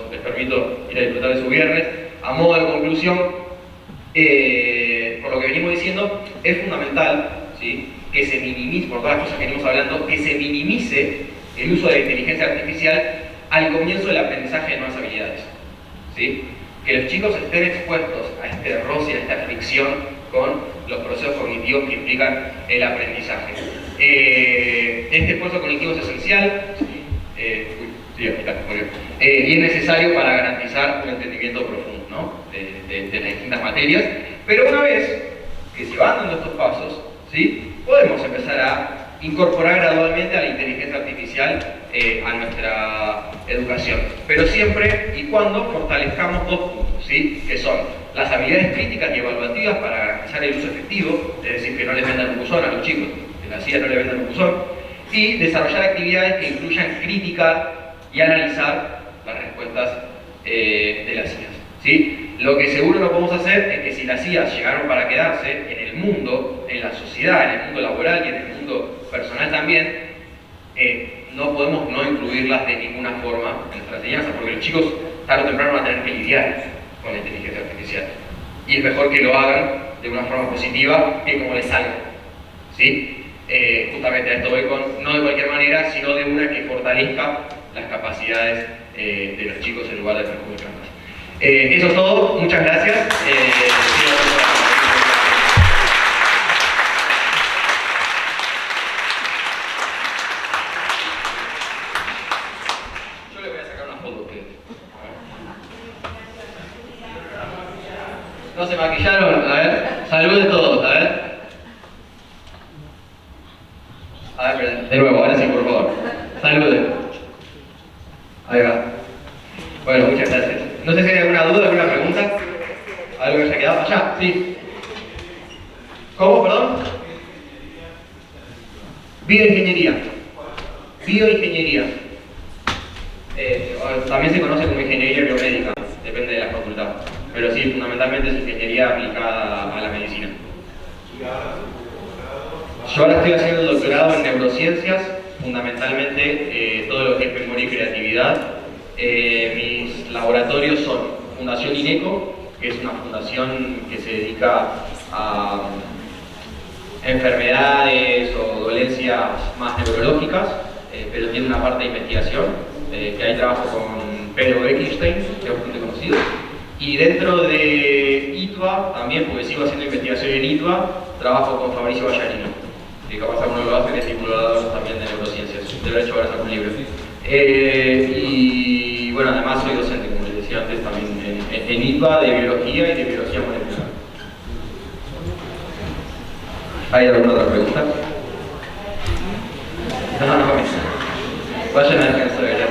les permito ir a disfrutar de su viernes. A modo de conclusión, por lo que venimos diciendo, es fundamental, ¿sí? Que se minimice, por todas las cosas que venimos hablando, que se minimice el uso de la inteligencia artificial al comienzo del aprendizaje de nuevas habilidades, ¿sí? Que los chicos estén expuestos a este roce, a esta fricción con los procesos cognitivos que implican el aprendizaje. Este esfuerzo cognitivo es esencial, y es necesario para garantizar un entendimiento profundo, ¿no? de las distintas materias, pero una vez que se van dando estos pasos, ¿sí? Podemos empezar a incorporar gradualmente a la inteligencia artificial a nuestra educación, pero siempre y cuando fortalezcamos dos puntos, ¿sí? Que son las habilidades críticas y evaluativas para garantizar el uso efectivo, es decir, que no les vendan un buzón a los chicos, que las CIA no les vendan un buzón, y desarrollar actividades que incluyan criticar y analizar las respuestas de las IAs, ¿sí? Lo que seguro no podemos hacer es que si las IAs llegaron para quedarse en el mundo, en la sociedad, en el mundo laboral y en el mundo personal también, no podemos no incluirlas de ninguna forma en nuestra enseñanza, porque los chicos tarde o temprano van a tener que lidiar con la inteligencia artificial. Y es mejor que lo hagan de una forma positiva que como les salga, ¿sí? Justamente a esto voy con, no de cualquier manera, sino de una que fortalezca las capacidades de los chicos en lugar de perjudicarlas. Eso es todo, muchas gracias. Yo le voy a sacar una foto a ustedes. ¿No se maquillaron? A ver, saluden todos, a ver. A ver, de nuevo, ahora sí, por favor. Saluden. Ahí va. Bueno, muchas gracias. No sé si hay alguna duda, alguna pregunta. ¿Algo que haya quedado? Allá, sí. ¿Cómo, perdón? Bioingeniería. Bioingeniería. También se conoce como ingeniería biomédica, depende de la facultad. Pero sí, fundamentalmente es ingeniería aplicada a la medicina. Yo ahora estoy haciendo el doctorado en neurociencias, fundamentalmente todo lo que es memoria y creatividad. Mis laboratorios son Fundación INECO, que es una fundación que se dedica a enfermedades o dolencias más neurológicas, pero tiene una parte de investigación, que ahí trabajo con Pedro Bekenstein, que es bastante conocido. Y dentro de ITBA, también, porque sigo haciendo investigación en ITBA, trabajo con Fabricio Vallarino, que capaz alguno lo hace, que es divulgador también de neurociencias. De haber hecho ahora saco un libro. Y bueno, además soy docente, como les decía antes, también en ITBA de biología y de biología molecular. ¿Hay alguna otra pregunta? No, vayan a descansar, gracias.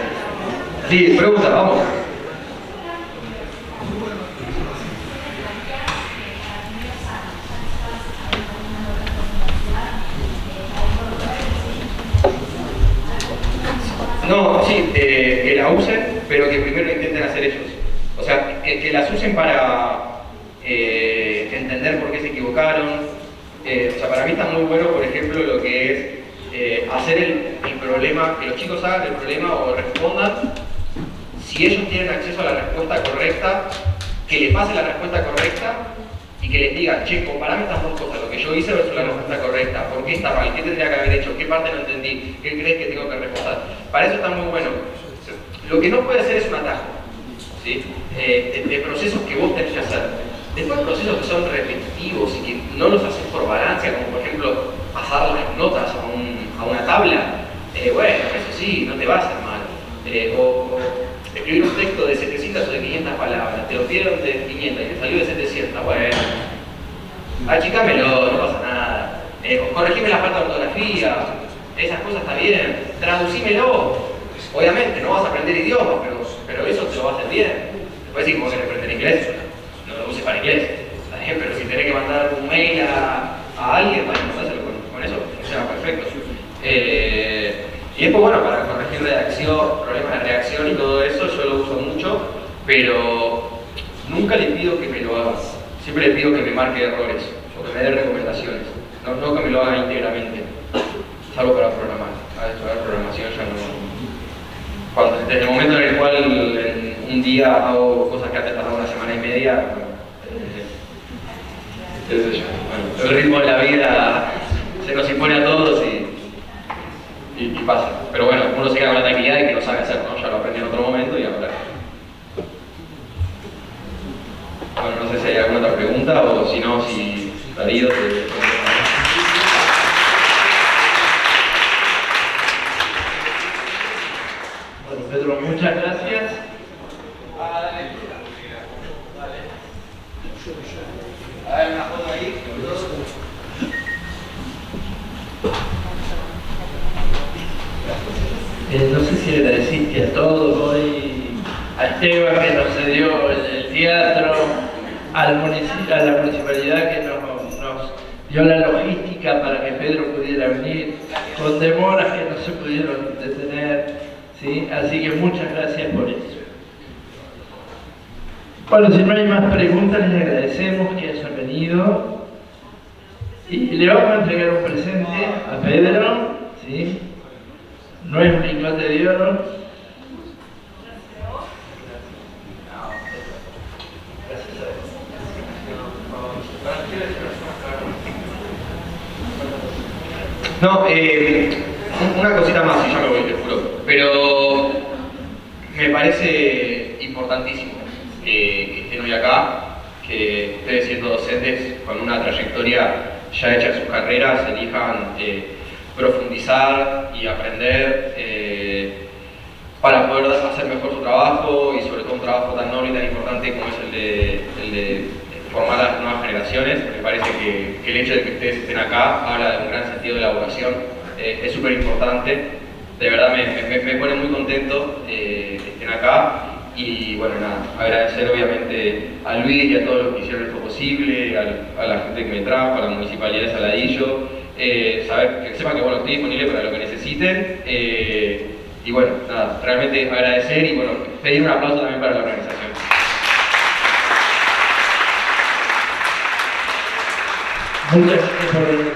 Sí, pregunta, vamos. No, sí, que la usen, pero que primero lo intenten hacer ellos. O sea, que las usen para entender por qué se equivocaron. O sea, para mí está muy bueno, por ejemplo, lo que es hacer el problema, que los chicos hagan el problema o respondan. Si ellos tienen acceso a la respuesta correcta, que le pasen la respuesta correcta y que les digan, che, comparame estas dos cosas, lo que yo hice versus la respuesta correcta, ¿por qué está mal? ¿Qué tendría que haber hecho? ¿Qué parte no entendí? ¿Qué crees que tengo que reforzar? Para eso está muy bueno. Lo que no puede ser es un atajo, ¿sí? De procesos que vos tenés que hacer. Después procesos que son repetitivos y que no los haces por balancia, como por ejemplo pasar las notas a una tabla, bueno, eso sí, no te va a hacer mal. O escribir un texto de 700 o de 500 palabras, te lo pidieron de 500 y te salió de 700, bueno, achicámelo, no pasa nada. Corregime la falta de ortografía, esas cosas está bien, traducímelo. Obviamente, no vas a aprender idiomas, pero eso te lo va a hacer bien. Después sí, como querés aprender inglés, no lo uses para inglés, está bien, pero si tenés que mandar un mail a alguien, bueno, mandáselo con eso, funciona perfecto. Y después, bueno, para corregir problemas de redacción y todo eso, yo lo uso mucho, pero nunca le pido que me lo haga. Siempre le pido que me marque errores o que me dé recomendaciones, no que me lo haga íntegramente, salvo para programar. A estudiar programación ya no. Desde el momento en el cual en un día hago cosas que antes tardaban una semana y media, qué sé yo. Bueno, el ritmo de la vida se nos impone a todos y pasa. Pero bueno, uno se queda con la tranquilidad de que lo sabe hacer, ¿no? Ya lo aprendí en otro momento y ahora. Bueno, no sé si hay alguna otra pregunta o si no, si Darío te... Bueno, Pedro, muchas gracias. Hay una foto ahí. No sé si agradeciste a todos hoy, a Esteban que nos cedió el teatro, a la municipalidad que nos dio la logística para que Pedro pudiera venir, con demoras que no se pudieron detener, ¿sí? Así que muchas gracias por eso. Bueno, si no hay más preguntas, les agradecemos que hayan venido y le vamos a entregar un presente a Pedro, ¿sí? No es un lingote de oro. No, una cosita más y ya me voy, te juro. Pero me parece importantísimo que estén hoy acá, que ustedes siendo docentes con una trayectoria ya hecha en sus carreras, elijan profundizar y aprender para poder hacer mejor su trabajo y sobre todo un trabajo tan noble y tan importante como es el de formar a las nuevas generaciones. Me parece que el hecho de que ustedes estén acá habla de un gran sentido de elaboración, es súper importante. De verdad me pone muy contento que estén acá y bueno, nada, agradecer obviamente a Luis y a todos los que hicieron esto posible, a la gente que me trajo, a la Municipalidad de Saladillo saber que sepan que bueno, estoy disponible para lo que necesiten. Y bueno, nada, realmente agradecer y bueno, pedir un aplauso también para la organización. Muchas gracias por